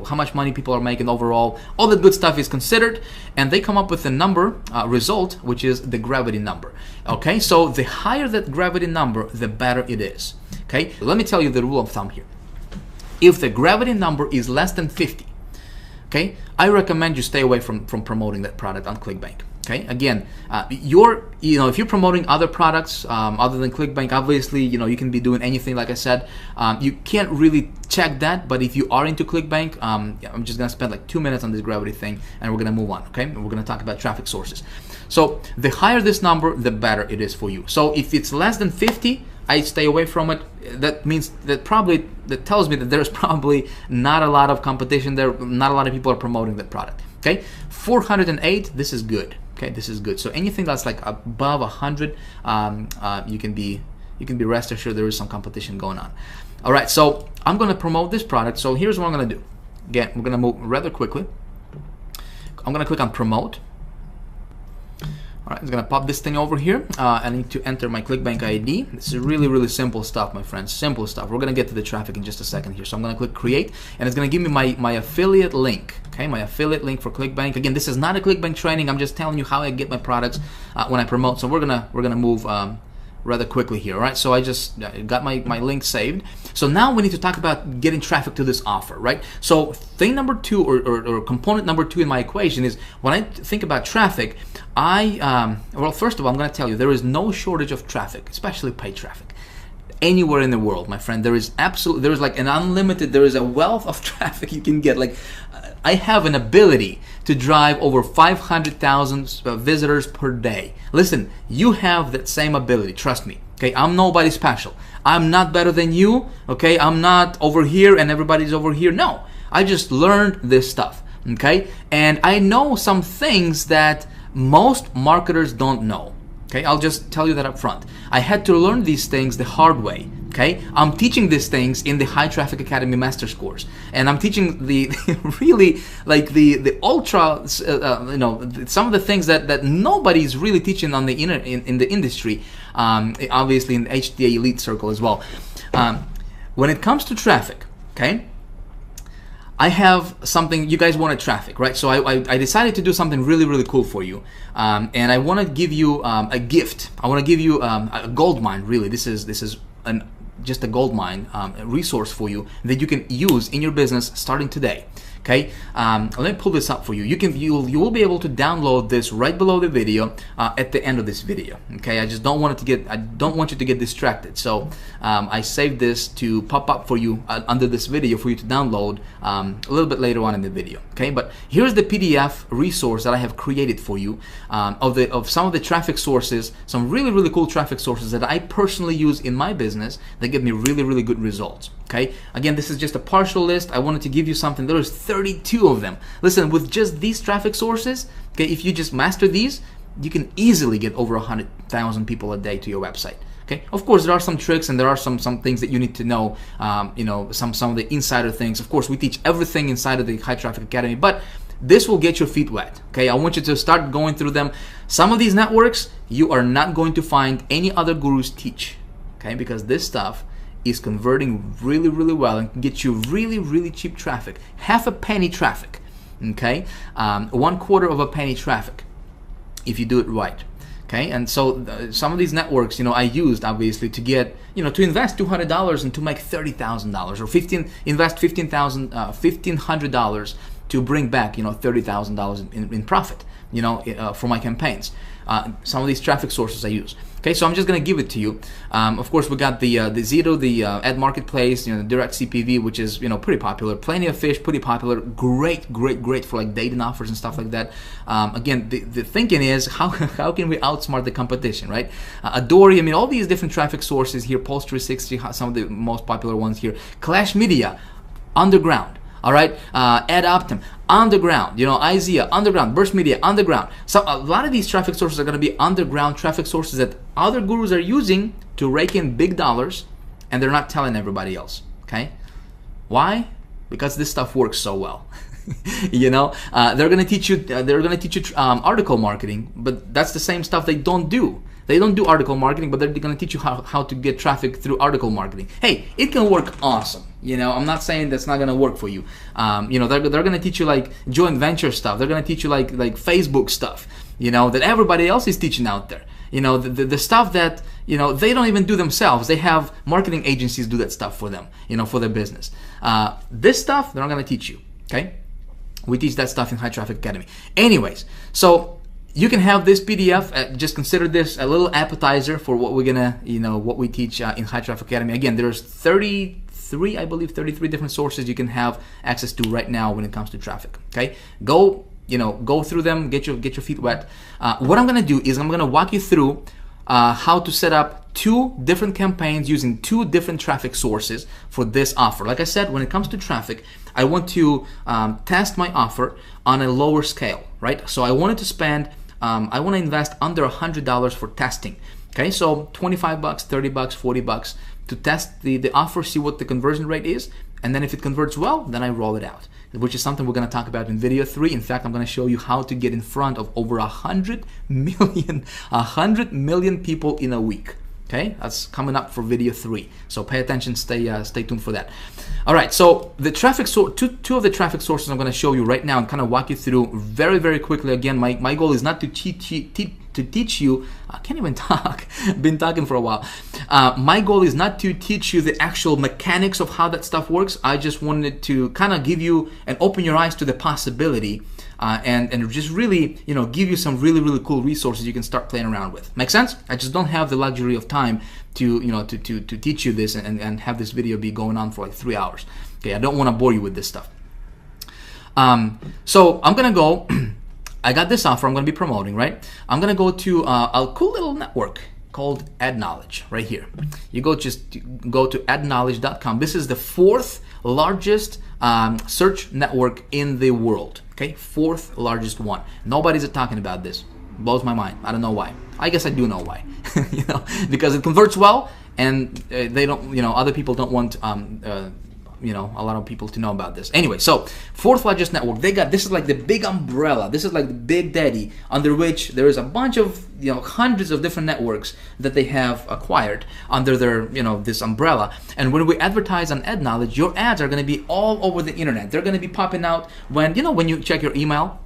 how much money people are making overall. All that good stuff is considered, and they come up with a number result, which is the gravity number. Okay, so the higher that gravity number, the better it is. Okay, let me tell you the rule of thumb here. If the gravity number is less than 50, okay, I recommend you stay away from promoting that product on ClickBank. Okay, again, if you're promoting other products other than ClickBank, obviously, you know, you can be doing anything. Like I said, you can't really check that, but if you are into ClickBank, I'm just gonna spend like 2 minutes on this gravity thing, and we're gonna move on. Okay, and we're gonna talk about traffic sources. So the higher this number, the better it is for you. So if it's less than 50, I stay away from it. That means that tells me that there's probably not a lot of competition there. Not a lot of people are promoting that product. Okay, 408. This is good. Okay, this is good. So anything that's like above 100, you can be rest assured there is some competition going on. All right, so I'm going to promote this product. So here's what I'm going to do. Again, we're going to move rather quickly. I'm going to click on promote. All right, it's going to pop this thing over here. I need to enter my ClickBank ID. This is really, really simple stuff, my friends. Simple stuff. We're going to get to the traffic in just a second here. So I'm going to click create, and it's going to give me my affiliate link. Okay, my affiliate link for ClickBank. Again, this is not a ClickBank training. I'm just telling you how I get my products when I promote. So we're gonna move rather quickly here. All right, so I just got my link saved. So now we need to talk about getting traffic to this offer, right? So thing number two, or component number two in my equation is when I think about traffic, well, first of all, I'm going to tell you there is no shortage of traffic, especially paid traffic. Anywhere in the world, my friend, there is like an unlimited, there is a wealth of traffic you can get. Like, I have an ability to drive over 500,000 visitors per day. Listen, you have that same ability, trust me. Okay, I'm nobody special. I'm not better than you. Okay, I'm not over here and everybody's over here. No, I just learned this stuff. Okay, and I know some things that most marketers don't know. Okay, I'll just tell you that up front. I had to learn these things the hard way. Okay, I'm teaching these things in the High Traffic Academy Masters course, and I'm teaching the really like the ultra, some of the things that nobody's really teaching on the in the industry. Obviously in the HTA Elite Circle as well. When it comes to traffic, okay, I have something. You guys wanted traffic, right? So I decided to do something really, really cool for you, and I want to give you a gift. I want to give you a gold mine. Really, this is just a gold mine resource for you that you can use in your business starting today. Okay, let me pull this up for you. You will be able to download this right below the video at the end of this video. Okay, I don't want you to get distracted. So I saved this to pop up for you under this video for you to download a little bit later on in the video. Okay, but here's the PDF resource that I have created for you of some of the traffic sources, some really, really cool traffic sources that I personally use in my business that give me really, really good results. Okay, again, this is just a partial list. I wanted to give you something. There is 32 of them. Listen, with just these traffic sources, okay, if you just master these, you can easily get over 100,000 people a day to your website. Okay, of course there are some tricks and there are some things that you need to know, you know, some of the insider things. Of course we teach everything inside of the High Traffic Academy, but this will get your feet wet. Okay, I want you to start going through them. Some of these networks you are not going to find any other gurus teach, okay, because this stuff is converting really, really well and can get you really, really cheap traffic, half a penny traffic, okay, 1/4 of a penny traffic if you do it right. Okay, and so some of these networks, you know, I used obviously to get, you know, to invest $200 and to make $30,000, or invest $1,500 to bring back, you know, $30,000 in profit, you know, for my campaigns. Some of these traffic sources I use. Okay, so I'm just gonna give it to you. Of course, we got the Zito, the ad marketplace, you know, the direct CPV, which is, you know, pretty popular. Plenty of Fish, pretty popular. Great for like dating offers and stuff like that. Again, the thinking is how can we outsmart the competition, right? Adori, I mean, all these different traffic sources here. Post 360, some of the most popular ones here. Clash Media, underground. All right, Ad Optim, underground, you know, IZEA, underground, Burst Media, underground. So a lot of these traffic sources are going to be underground traffic sources that other gurus are using to rake in big dollars, and they're not telling everybody else. Okay, Because this stuff works so well. You know, they're going to teach you. Article marketing, but that's the same stuff they don't do. They don't do article marketing, but they're going to teach you how to get traffic through article marketing. Hey, it can work awesome. You know, I'm not saying that's not going to work for you. You know, they're going to teach you like joint venture stuff. They're going to teach you like Facebook stuff, you know, that everybody else is teaching out there. You know, the stuff that, you know, they don't even do themselves. They have marketing agencies do that stuff for them, you know, for their business. This stuff, they're not going to teach you, okay? We teach that stuff in High Traffic Academy. Anyways, so you can have this PDF. Just consider this a little appetizer for what we're gonna, you know, what we teach in High Traffic Academy. Again, there's 33, I believe, 33 different sources you can have access to right now when it comes to traffic. Okay, go through them, get your feet wet. What I'm gonna do is I'm gonna walk you through how to set up 2 different campaigns using 2 different traffic sources for this offer. Like I said, when it comes to traffic, I want to test my offer on a lower scale, right? So I wanted to spend, I want to invest under $100 for testing. Okay, so $25, $30, $40 to test the offer, see what the conversion rate is, and then if it converts well, then I roll it out, which is something we're going to talk about in video 3. In fact, I'm going to show you how to get in front of over 100 million people in a week. Okay, that's coming up for video 3. So pay attention, stay tuned for that. All right, so the traffic source, two of the traffic sources I'm going to show you right now and kind of walk you through very, very quickly. Again, my goal is not to teach you. I can't even talk. Been talking for a while. My goal is not to teach you the actual mechanics of how that stuff works. I just wanted to kind of give you and open your eyes to the possibility. And just really, you know, give you some really, really cool resources you can start playing around with. Make sense? I just don't have the luxury of time to, you know, to teach you this and have this video be going on for like 3 hours. Okay, I don't want to bore you with this stuff. So I'm gonna go. I got this offer I'm gonna be promoting, right? I'm gonna go to a cool little network called AdKnowledge right here. You go to adknowledge.com. This is the 4th largest search network in the world. Okay, 4th largest one. Nobody's talking about this. Blows my mind. I don't know why. I guess I do know why. You know, because it converts well, and they don't. You know, other people don't want. You know, a lot of people to know about this. Anyway, so 4th largest network. They got, this is like the big umbrella. This is like the big daddy under which there is a bunch of, you know, hundreds of different networks that they have acquired under their, you know, this umbrella. And when we advertise on AdKnowledge, your ads are going to be all over the internet. They're going to be popping out when, you know, when you check your email.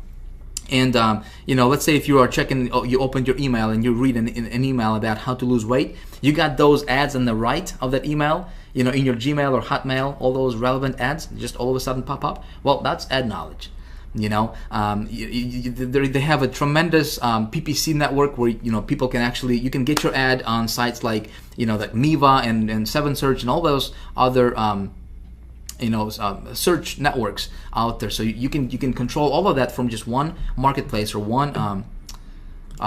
And you know, let's say if you are checking, you opened your email and you read an email about how to lose weight, you got those ads on the right of that email, you know, in your Gmail or Hotmail, all those relevant ads just all of a sudden pop up. Well, that's AdKnowledge. You know, they have a tremendous PPC network where, you know, people can actually, you can get your ad on sites like, you know, like Miva and 7Search and all those other you know, search networks out there. So you can control all of that from just one marketplace or one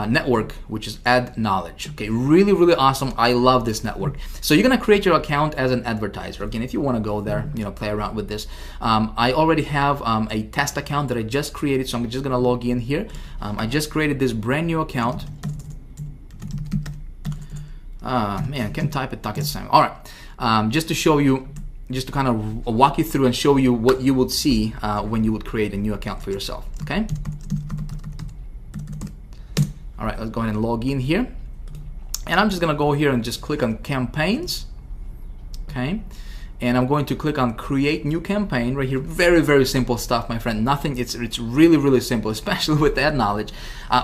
network, which is AdKnowledge. Okay, really, really awesome. I love this network. So you're gonna create your account as an advertiser. Again, if you want to go there, you know, play around with this. I already have a test account that I just created, so I'm just gonna log in here. I just created this brand new account. Man, can't type it, talk it same. All right, just to show you, just to kind of walk you through and show you what you would see when you would create a new account for yourself, okay? All right, let's go ahead and log in here. And I'm just gonna go here and just click on campaigns, okay? And I'm going to click on create new campaign right here. Very, very simple stuff, my friend. Nothing, it's really, really simple, especially with that knowledge.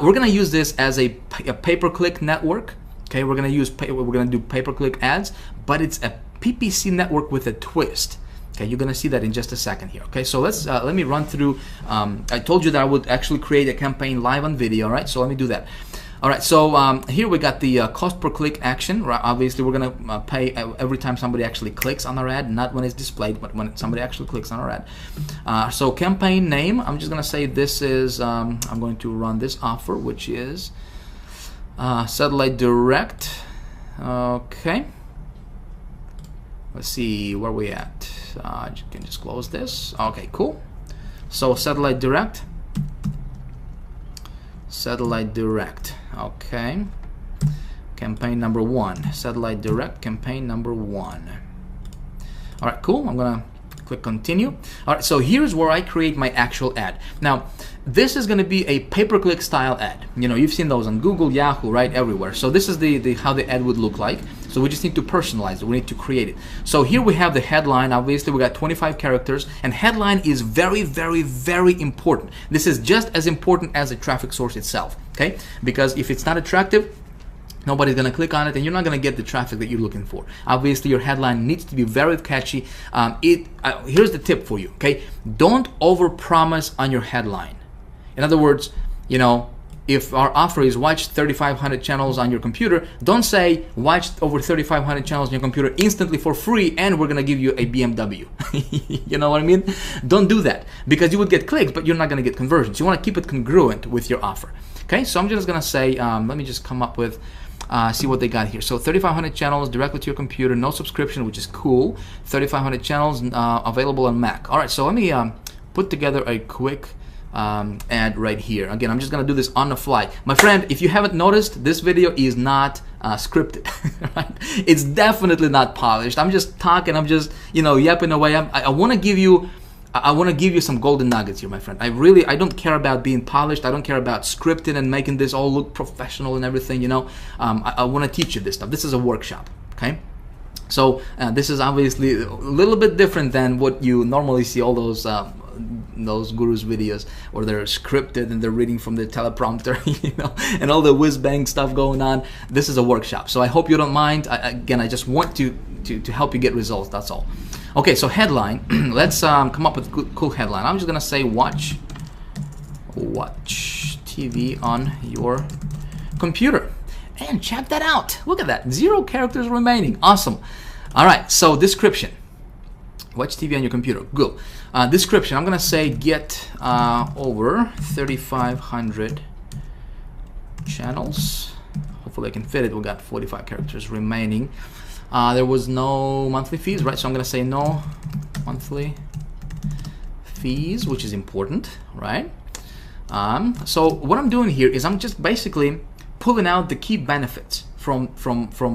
We're gonna use this as a pay-per-click network, okay? We're gonna do pay-per-click ads, but it's a PPC network with a twist. Okay, you're gonna see that in just a second here. Okay, so let's let me run through. I told you that I would actually create a campaign live on video, right? So let me do that. All right, so here we got the cost per click action. Right? Obviously, we're gonna pay every time somebody actually clicks on our ad, not when it's displayed, but when somebody actually clicks on our ad. So campaign name, I'm just gonna say this is. I'm going to run this offer, which is Satellite Direct. Okay. Let's see where we at. You can just close this. Okay, cool. So Satellite Direct. Satellite Direct. Okay. Campaign number 1. Satellite Direct. Campaign number 1. All right, cool. I'm gonna click continue. All right, so here's where I create my actual ad. Now, this is going to be a pay-per-click style ad. You know, you've seen those on Google, Yahoo, right, everywhere. So this is the how the ad would look like. So we just need to personalize it. We need to create it. So here we have the headline. Obviously, we got 25 characters, and headline is very, very, very important. This is just as important as the traffic source itself, okay? Because if it's not attractive, nobody's gonna click on it, and you're not gonna get the traffic that you're looking for. Obviously, your headline needs to be very catchy. Here's the tip for you, okay? Don't overpromise on your headline. In other words, you know, if our offer is watch 3,500 channels on your computer, don't say watch over 3,500 channels on your computer instantly for free and we're gonna give you a BMW. You know what I mean? Don't do that, because you would get clicks, but you're not gonna get conversions. You wanna keep it congruent with your offer. Okay, so I'm just gonna say, let me just come up with, see what they got here. So 3,500 channels directly to your computer, no subscription, which is cool. 3,500 channels available on Mac. All right, so let me put together a quick ad right here. Again, I'm just gonna do this on the fly. My friend, if you haven't noticed, this video is not scripted. Right? It's definitely not polished. I'm just talking, I'm just, you know, yapping away. I want to give you some golden nuggets here, my friend. I don't care about being polished. I don't care about scripting and making this all look professional and everything, you know. I want to teach you this stuff. This is a workshop, okay? So this is obviously a little bit different than what you normally see all those gurus videos where they're scripted and they're reading from the teleprompter, you know, and all the whiz-bang stuff going on. This is a workshop, so I hope you don't mind. Again, I just want to help you get results, that's all. Okay, so headline. Let's come up with a cool headline. I'm just gonna say watch TV on your computer. And check that out. Look at that. 0 characters remaining. Awesome. All right, so description. Watch TV on your computer. Good. Description. I'm gonna say get over 3,500 channels. Hopefully I can fit it. We got 45 characters remaining. There was no monthly fees, right? So I'm gonna say no monthly fees, which is important, right? So what I'm doing here is I'm just basically pulling out the key benefits from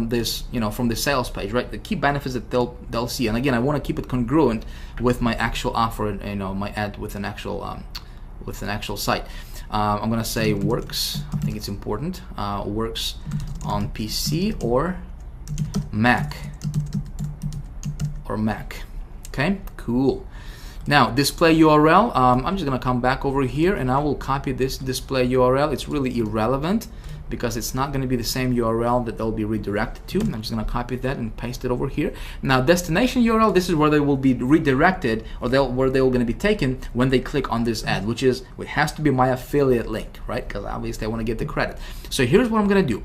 this, you know, from the sales page, right? The key benefits that they'll see. And again, I want to keep it congruent with my actual offer, and, you know, my ad with an actual site. I'm gonna say works. I think it's important. Works on PC or Mac. Okay, cool. Now display URL. I'm just gonna come back over here and I will copy this display URL. It's really irrelevant because it's not going to be the same URL that they'll be redirected to. I'm just going to copy that and paste it over here. Now destination URL, this is where they will be redirected, or where they're going to be taken when they click on this ad, which is, it has to be my affiliate link, right? Because obviously I want to get the credit. So here's what I'm going to do.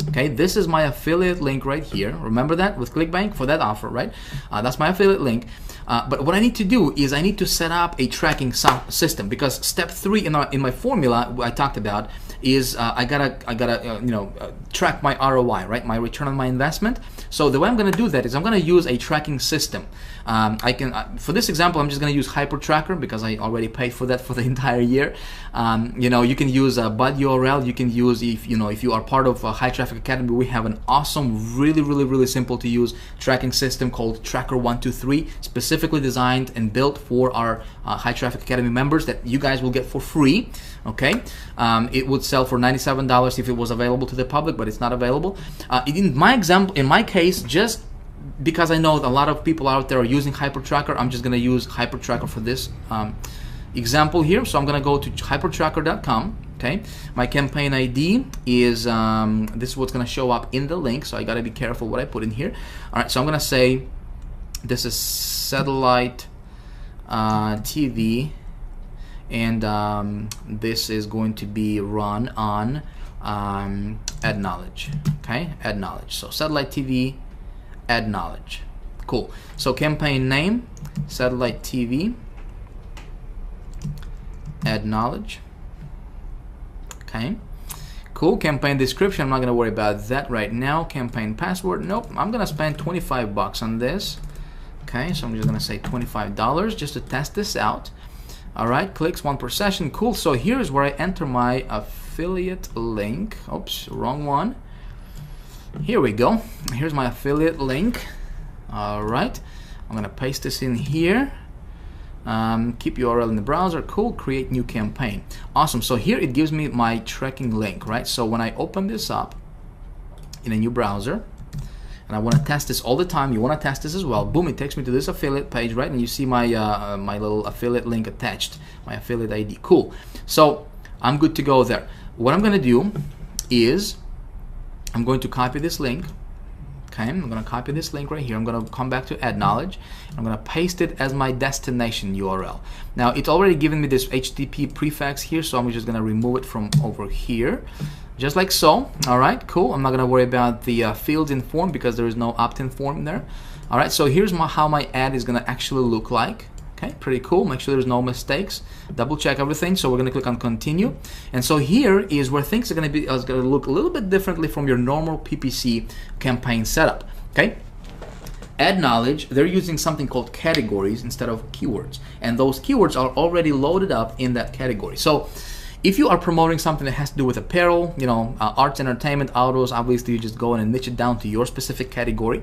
Okay, this is my affiliate link right here. Remember that with ClickBank for that offer, right? That's my affiliate link. But what I need to do is I need to set up a tracking system, because step 3 in my formula I talked about is I gotta track my ROI, right? My return on my investment. So the way I'm gonna do that is I'm gonna use a tracking system. For this example, I'm just gonna use HyperTracker because I already paid for that for the entire year. You can use a bud URL. You can use if you are part of high traffic Traffic Academy, we have an awesome, really simple to use tracking system called Tracker 123, specifically designed and built for our High Traffic Academy members that you guys will get for free. Okay, it would sell for $97 if it was available to the public, but it's not available. In my case, just because I know a lot of people out there are using HyperTracker, I'm just going to use HyperTracker for this example here. So I'm going to go to hypertracker.com. Okay, my campaign ID is this is what's going to show up in the link, so I got to be careful what I put in here. All right, so I'm going to say this is satellite TV, and this is going to be run on ad knowledge. Okay, ad knowledge. So satellite TV, ad knowledge. Cool. So campaign name, satellite TV, ad knowledge. Okay, cool. Campaign description, I'm not gonna worry about that right now. Campaign password, nope. I'm gonna spend 25 bucks on this. Okay, so I'm just gonna say $25 just to test this out. All right, clicks 1 per session. Cool. So here's where I enter my affiliate link. Oops, wrong one. Here we go. Here's my affiliate link. All right, I'm gonna paste this in here. Keep URL in the browser. Cool. Create new campaign. Awesome. So here it gives me my tracking link, right? So when I open this up in a new browser and I want to test this all the time, you want to test this as well, boom, it takes me to this affiliate page, right? And you see my my little affiliate link attached, my affiliate ID. Cool. So I'm good to go there. What I'm going to do is I'm going to copy this link. Okay, I'm going to copy this link right here. I'm going to come back to Ad Knowledge. I'm going to paste it as my destination URL. Now, it's already given me this HTTP prefix here, so I'm just going to remove it from over here, just like so. All right, cool. I'm not going to worry about the fields in form because there is no opt-in form there. All right, so here's how my ad is going to actually look like. Okay, pretty cool. Make sure there's no mistakes. Double check everything. So we're going to click on continue. And so here is where things are going to look a little bit differently from your normal PPC campaign setup. Okay. Ad knowledge, they're using something called categories instead of keywords. And those keywords are already loaded up in that category. So if you are promoting something that has to do with apparel, you know, arts, entertainment, autos, obviously you just go in and niche it down to your specific category.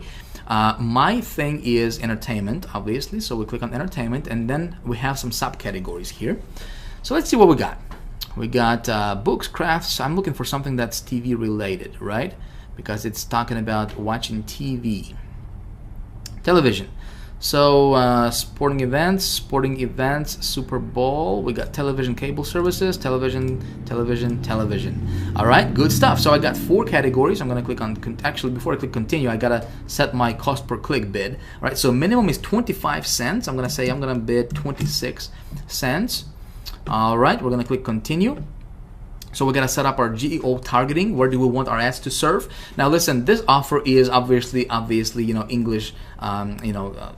My thing is entertainment, obviously, so we click on entertainment, and then we have some subcategories here. So let's see what we got. We got books, crafts. I'm looking for something that's TV related, right? Because it's talking about watching TV. Television. So sporting events, Super Bowl. We got television, cable services, television. All right, good stuff. So I got 4 categories. I'm gonna click on, actually before I click continue, I gotta set my cost per click bid. All right, so minimum is 25 cents. I'm gonna say I'm gonna bid 26 cents. All right, we're gonna click continue. So we're gonna set up our geo targeting. Where do we want our ads to serve? Now listen, this offer is obviously you know, English,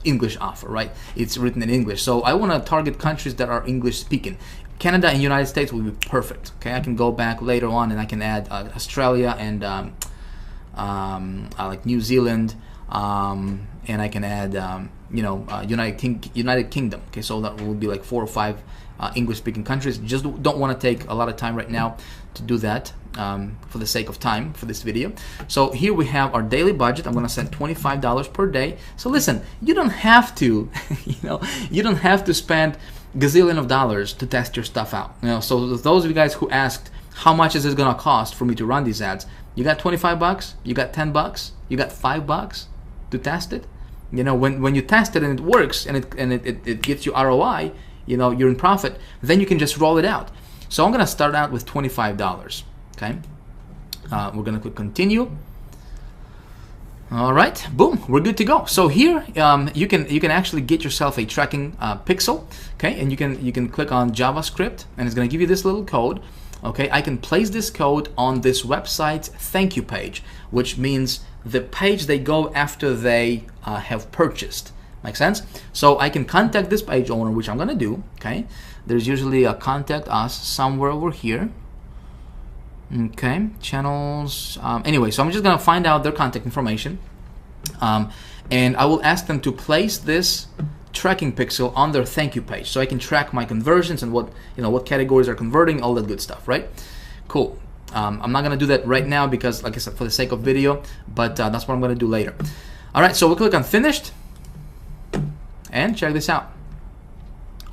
English offer, right? It's written in English. So I want to target countries that are English speaking. Canada and United States will be perfect. Okay, I can go back later on and I can add Australia and like New Zealand, and I can add United Kingdom. Okay, so that will be like 4 or 5 English-speaking countries. Just don't want to take a lot of time right now to do that for the sake of time for this video. So here we have our daily budget. I'm going to set $25 per day. So listen, you don't have to, you don't have to spend gazillion of dollars to test your stuff out. So those of you guys who asked how much is it going to cost for me to run these ads, you got 25 bucks, you got 10 bucks, you got 5 bucks to test it. When you test it and it works and it gets you ROI, you're in profit, then you can just roll it out. So I'm gonna start out with $25. Okay, we're gonna click continue. All right, boom, we're good to go. So here you can actually get yourself a tracking pixel. Okay, and you can click on JavaScript, and it's gonna give you this little code. Okay, I can place this code on this website's thank you page, which means the page they go after they have purchased. Make sense? So I can contact this page owner, which I'm gonna do. Okay, there's usually a contact us somewhere over here. Okay, channels. Anyway, so I'm just gonna find out their contact information, and I will ask them to place this tracking pixel on their thank you page, so I can track my conversions and what categories are converting, all that good stuff, right? Cool. I'm not gonna do that right now because, like I said, for the sake of video, but that's what I'm gonna do later. All right, so we'll click on finished, and check this out.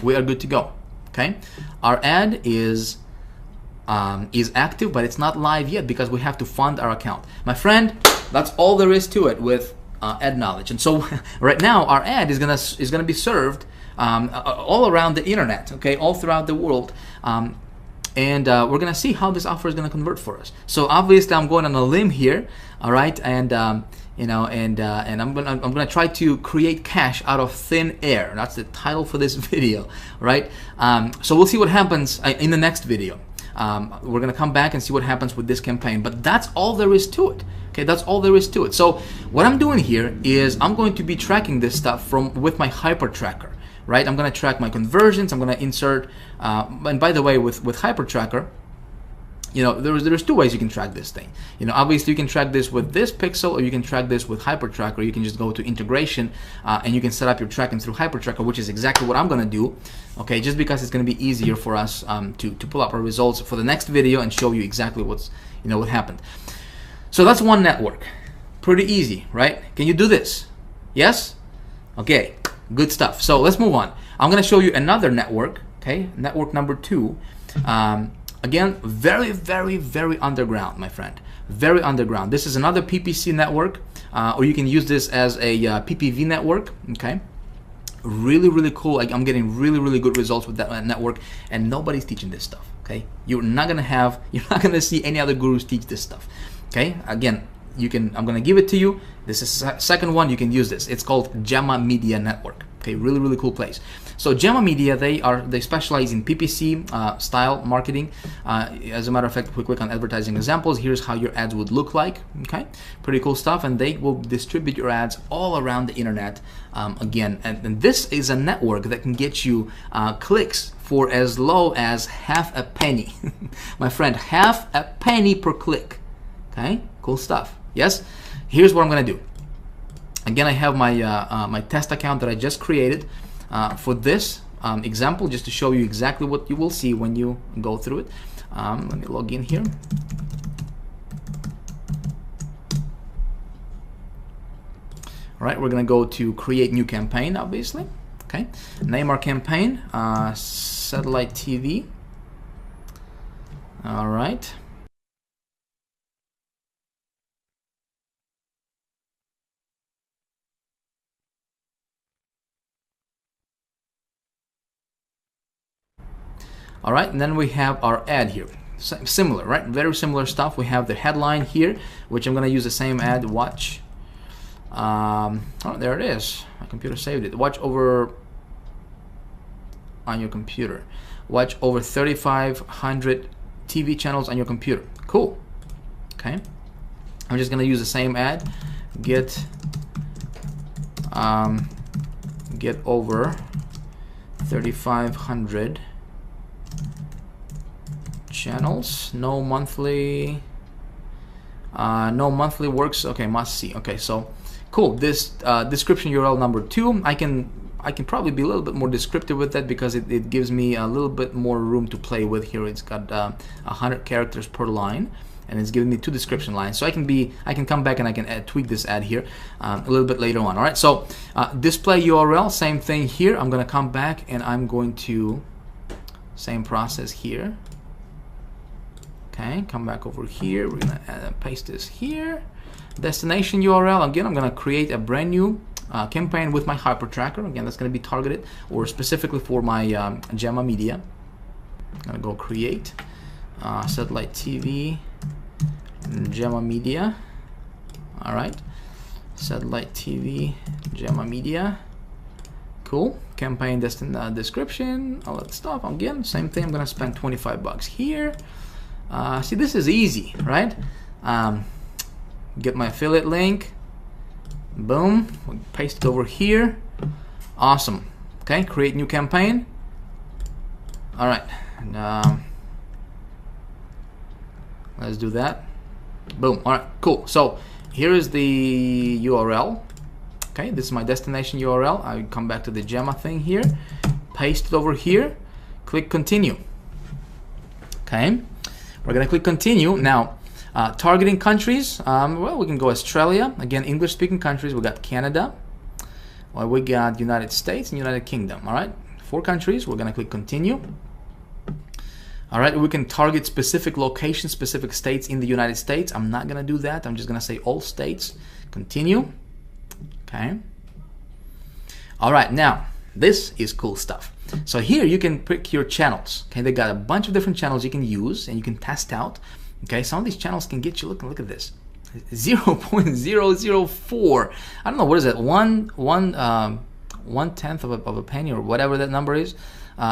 We are good to go. Okay, our ad is active, but it's not live yet because we have to fund our account. My friend, that's all there is to it with ad knowledge. And so right now our ad is gonna be served all around the internet, okay, all throughout the world, and we're gonna see how this offer is gonna convert for us. So obviously I'm going on a limb here, all right, and you know, and I'm gonna try to create cash out of thin air. That's the title for this video, right? So we'll see what happens in the next video. We're gonna come back and see what happens with this campaign, but that's all there is to it. Okay, that's all there is to it. So what I'm doing here is I'm going to be tracking this stuff with my hyper tracker, right? I'm gonna track my conversions. I'm gonna insert, and by the way, with hyper tracker, you know, there's two ways you can track this thing. You know, obviously you can track this with this pixel, or you can track this with hyper tracker. You can just go to integration and you can set up your tracking through hyper tracker, which is exactly what I'm gonna do. Okay, just because it's gonna be easier for us to pull up our results for the next video and show you exactly what happened. So that's one network. Pretty easy, right? Can you do this? Yes? Okay, good stuff. So let's move on. I'm gonna show you another network, okay? Network number 2. Again, very, very, very underground, my friend. Very underground. This is another PPC network, or you can use this as a PPV network, okay? Really, really cool. I'm getting really, really good results with that network, and nobody's teaching this stuff, okay? You're not gonna see any other gurus teach this stuff, okay? Again, I'm gonna give it to you. This is second one. You can use this. It's called Gemma Media Network. Okay, really, really cool place. So Gemma Media, they specialize in PPC style marketing. As a matter of fact, if we click on advertising examples, here's how your ads would look like. Okay, pretty cool stuff, and they will distribute your ads all around the internet. Again, and this is a network that can get you clicks for as low as half a penny. My friend, half a penny per click. Okay, cool stuff. Yes, here's what I'm gonna do. Again, I have my my test account that I just created for this example, just to show you exactly what you will see when you go through it. Let me log in here. All right, we're gonna go to create new campaign, obviously. Okay, name our campaign, satellite TV. All right. All right, and then we have our ad here. Similar, right? Very similar stuff. We have the headline here, which I'm gonna use the same ad. Watch. Oh, there it is. My computer saved it. Watch over on your computer. Watch over 3,500 TV channels on your computer. Cool. Okay. I'm just gonna use the same ad. Get over 3,500 channels. No monthly works. Okay, must see. Okay, so cool. This description URL number 2, I can probably be a little bit more descriptive with that because it gives me a little bit more room to play with here. It's got 100 characters per line, and it's giving me 2 description lines. So I can come back and I can tweak this ad here a little bit later on. All right, so display URL, same thing here. I'm gonna come back and I'm going to same process here. Okay, come back over here. We're gonna paste this here. Destination URL. Again, I'm gonna create a brand new campaign with my hyper tracker. Again, that's gonna be targeted or specifically for my Gemma Media. I'm gonna go create satellite TV Gemma Media. All right, satellite TV Gemma Media. Cool. Campaign description, all that stuff. Again, same thing. I'm gonna spend $25 here. See, this is easy, right? Get my affiliate link. Boom. Paste it over here. Awesome. Okay, create new campaign. All right. And, let's do that. Boom. All right, cool. So here is the URL. Okay, this is my destination URL. I come back to the Gemma thing here. Paste it over here. Click continue. Okay. We're gonna click continue. Now, targeting countries, well, we can go Australia. Again, English-speaking countries. We got Canada. Well, we got United States and United Kingdom. All right, 4 countries. We're gonna click continue. All right, we can target specific locations, specific states in the United States. I'm not gonna do that. I'm just gonna say all states. Continue. Okay. All right, now this is cool stuff. So here you can pick your channels. Okay, they got a bunch of different channels you can use and you can test out. Okay, some of these channels can get you. Look at this, 0.004. I don't know, what is that? One tenth of a penny or whatever that number is.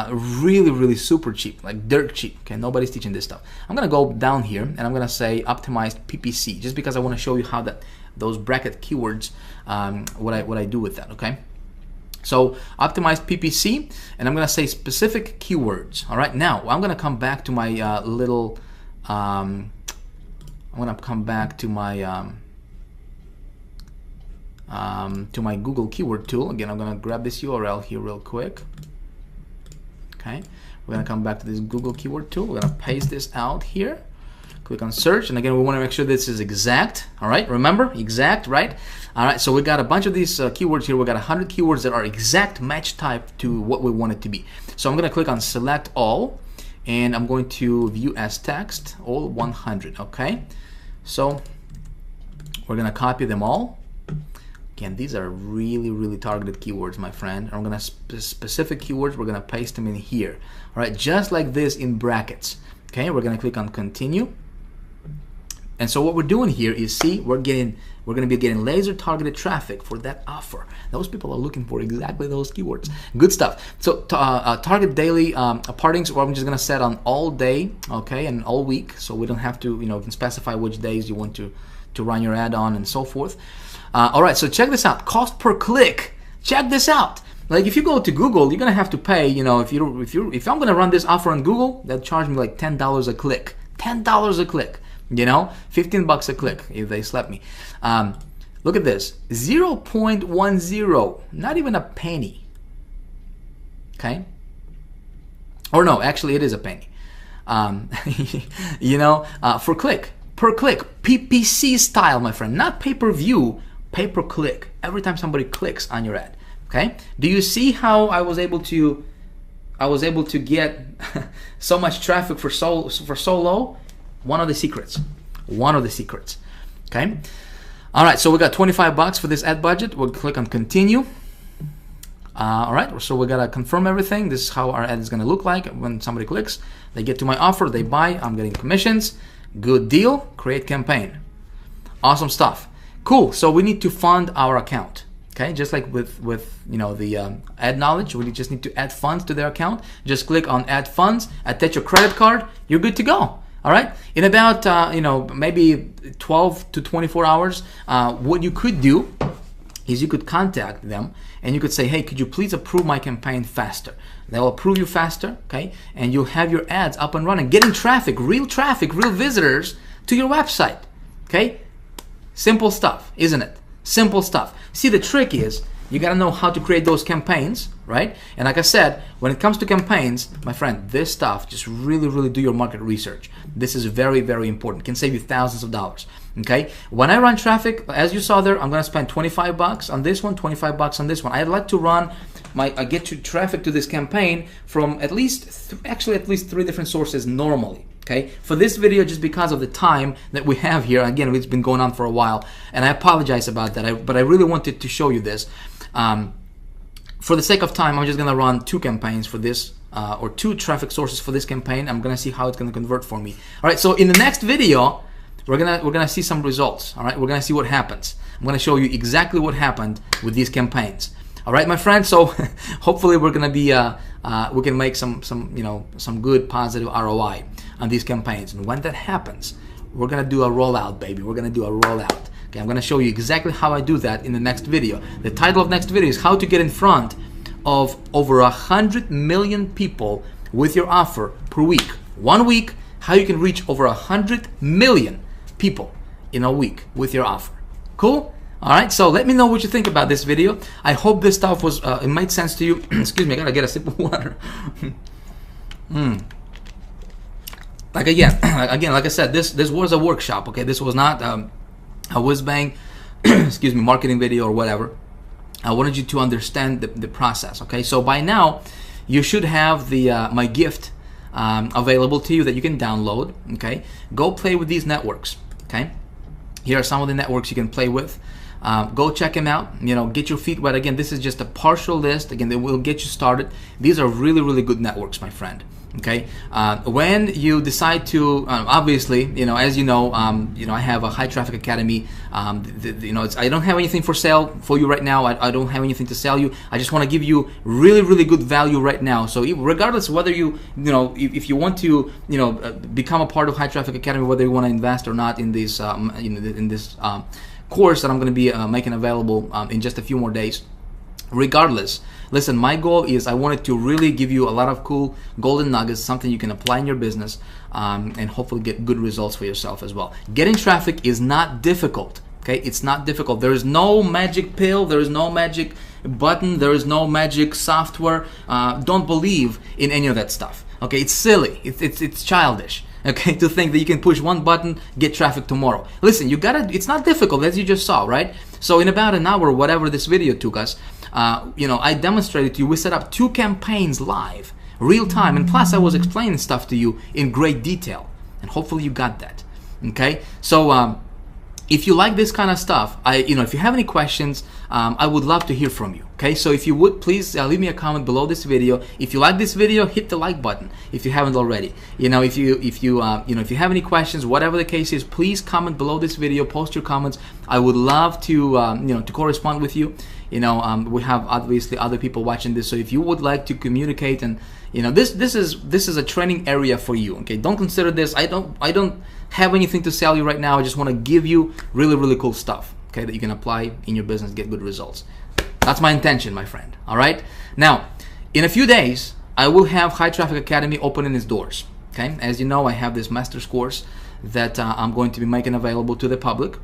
Really super cheap, like dirt cheap. Okay, nobody's teaching this stuff. I'm gonna go down here and I'm gonna say optimized PPC, just because I want to show you how those bracket keywords, what I do with that. Okay, so optimized PPC, and I'm gonna say specific keywords. All right, now I'm gonna come back to my I'm gonna come back to my Google keyword tool. Again, I'm gonna grab this URL here real quick. Okay, we're gonna come back to this Google keyword tool. We're gonna paste this out here. Click on search, and again, we want to make sure this is exact. All right, remember, exact, right? All right, so we got a bunch of these keywords here. We got 100 keywords that are exact match type to what we want it to be. So I'm gonna click on select all, and I'm going to view as text, all 100. Okay, so we're gonna copy them all. Again, these are really targeted keywords, my friend. I'm gonna specific keywords, we're gonna paste them in here. All right, just like this in brackets. Okay, we're gonna click on continue. And so what we're doing here is, see, we're gonna be getting laser targeted traffic for that offer. Those people are looking for exactly those keywords. Good stuff. So target daily partings, or I'm just gonna set on all day, okay, and all week, so we don't have to, you can specify which days you want to run your ad on and so forth. All right, so check this out. Cost per click. Check this out. Like if you go to Google, you're gonna have to pay. If I'm gonna run this offer on Google, they'll charge me like $10 a click. $10 a click. 15 bucks a click if they slap me. Look at this. 0.10. Not even a penny. Okay. Or no, actually, it is a penny. For click. Per click, PPC style, my friend, not pay-per-view, pay-per-click. Every time somebody clicks on your ad, okay? Do you see how I was able to get so much traffic for so low? One of the secrets, okay? All right, so we got 25 bucks for this ad budget. We'll click on continue. All right, so we gotta confirm everything. This is how our ad is gonna look like when somebody clicks. They get to my offer, they buy, I'm getting commissions. Good deal, create campaign. Awesome stuff. Cool, so we need to fund our account. Okay, just like with the ad knowledge, we just need to add funds to their account. Just click on add funds, attach your credit card, you're good to go. All right, in about maybe 12 to 24 hours, what you could do is you could contact them and you could say, hey, could you please approve my campaign faster? They'll approve you faster, okay? And you'll have your ads up and running, getting traffic, real visitors to your website, okay? Simple stuff, isn't it? Simple stuff. See, the trick is you gotta know how to create those campaigns, right? And like I said, when it comes to campaigns, my friend, this stuff, just really do your market research. This is very important. It can save you thousands of dollars. Okay, when I run traffic, as you saw there, I'm gonna spend 25 bucks on this one, 25 bucks on this one. I'd like to run I get you traffic to this campaign from at least 3 different sources normally. Okay, for this video, just because of the time that we have here, again, it's been going on for a while, and I apologize about that, but I really wanted to show you this. For the sake of time, I'm just gonna run 2 campaigns for this, or 2 traffic sources for this campaign. I'm gonna see how it's gonna convert for me. All right, so in the next video, we're gonna see some results. All right, we're gonna see what happens. I'm gonna show you exactly what happened with these campaigns. All right, my friends. So hopefully we're gonna be we can make some good positive ROI on these campaigns. And when that happens, we're gonna do a rollout, baby. We're gonna do a rollout. Okay, I'm gonna show you exactly how I do that in the next video. The title of next video is how to get in front of over 100 million people with your offer per week. 1 week, how you can reach over 100 million people in a week with your offer. Cool? All right, so let me know what you think about this video. I hope this stuff was it made sense to you. Excuse me, I gotta get a sip of water. like again, like I said, this was a workshop. Okay, this was not a whiz bang, excuse me, marketing video or whatever. I wanted you to understand the process. Okay, so by now you should have the my gift available to you that you can download. Okay, go play with these networks. Okay, here are some of the networks you can play with. Go check them out. You know, get your feet wet. Again, this is just a partial list. Again, they will get you started. These are really, really good networks, my friend. Okay, when you decide to, obviously, you know, as you know, I have a high traffic academy. You know, I don't have anything for sale for you right now. I don't have anything to sell you. I just want to give you really, really good value right now. So regardless of whether if you want to, become a part of High Traffic Academy, whether you want to invest or not in this, in this course that I'm going to be making available in just a few more days. Regardless, listen, my goal is I wanted to really give you a lot of cool golden nuggets, something you can apply in your business, and hopefully get good results for yourself as well. Getting traffic is not difficult. Okay, it's not difficult. There is no magic pill. There is no magic button. There is no magic software. Don't believe in any of that stuff. Okay, it's silly. It's childish. Okay, to think that you can push one button, get traffic tomorrow. Listen, it's not difficult, as you just saw, right? So in about an hour, whatever this video took us, I demonstrated to you, we set up 2 campaigns live, real time, and plus I was explaining stuff to you in great detail, and hopefully you got that. Okay, so if you like this kind of stuff, if you have any questions, I would love to hear from you. Okay, so if you would please leave me a comment below this video. If you like this video, hit the like button if you haven't already. If you have any questions, whatever the case is, please comment below this video. Post your comments. I would love to to correspond with you. We have obviously other people watching this, so if you would like to communicate, and this is a training area for you. Okay, don't consider this. I don't have anything to sell you right now. I just want to give you really, really cool stuff. Okay, that you can apply in your business, get good results. That's my intention, my friend. All right. Now, in a few days, I will have High Traffic Academy opening its doors. Okay, as you know, I have this master's course that I'm going to be making available to the public.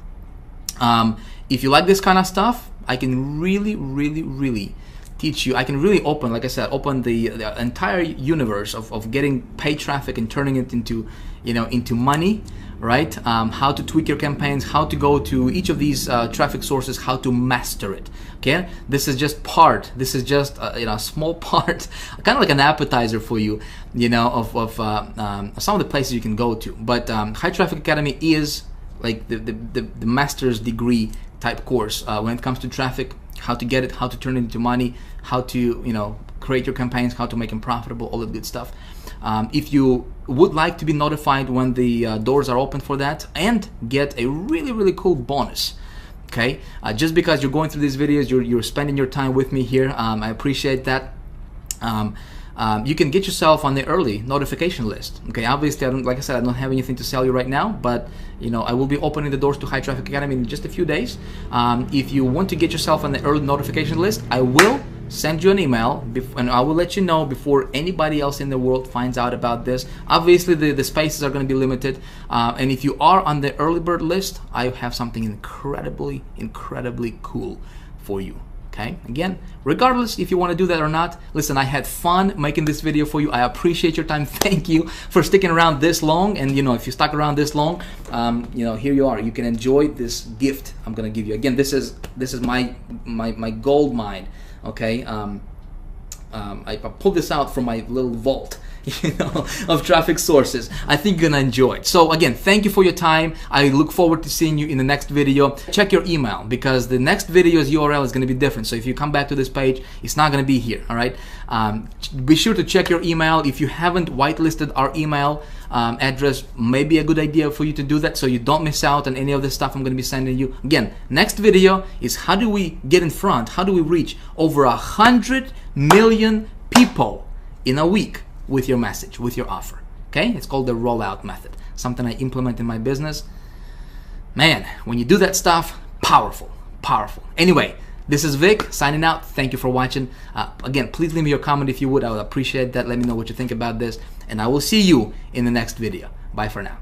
If you like this kind of stuff, I can really, really, really teach you. I can really open, like I said, open the entire universe of getting paid traffic and turning it into, into money, right? How to tweak your campaigns, how to go to each of these traffic sources, how to master it. Okay, this is just part. This is just a small part, kind of like an appetizer for you, of some of the places you can go to. But High Traffic Academy is like the master's degree type course when it comes to traffic, how to get it, how to turn it into money, how to create your campaigns, how to make them profitable, all the good stuff. If you would like to be notified when the doors are open for that and get a really, really cool bonus, okay, just because you're going through these videos, you're spending your time with me here, I appreciate that. You can get yourself on the early notification list. Okay, obviously, like I said, I don't have anything to sell you right now, but I will be opening the doors to High Traffic Academy in just a few days. If you want to get yourself on the early notification list, I will send you an email, and I will let you know before anybody else in the world finds out about this. Obviously, the spaces are going to be limited, and if you are on the early bird list, I have something incredibly, incredibly cool for you. Okay, again, regardless if you want to do that or not, listen, I had fun making this video for you. I appreciate your time. Thank you for sticking around this long. And if you stuck around this long, here you are. You can enjoy this gift I'm gonna give you. Again, this is my gold mine. Okay, I pulled this out from my little vault, of traffic sources. I think you're gonna enjoy it. So again, thank you for your time. I look forward to seeing you in the next video. Check your email, because the next video's URL is gonna be different. So if you come back to this page, it's not gonna be here. All right. Be sure to check your email. If you haven't whitelisted our email address, maybe a good idea for you to do that, so you don't miss out on any of the stuff I'm gonna be sending you. Again, next video is how do we get in front? How do we reach over 100 million people in a week with your message, with your offer? Okay, it's called the rollout method, something I implement in my business. Man, when you do that stuff, powerful. Anyway, this is Vic signing out. Thank you for watching. Again, please leave me your comment if you would. I would appreciate that. Let me know what you think about this, and I will see you in the next video. Bye for now.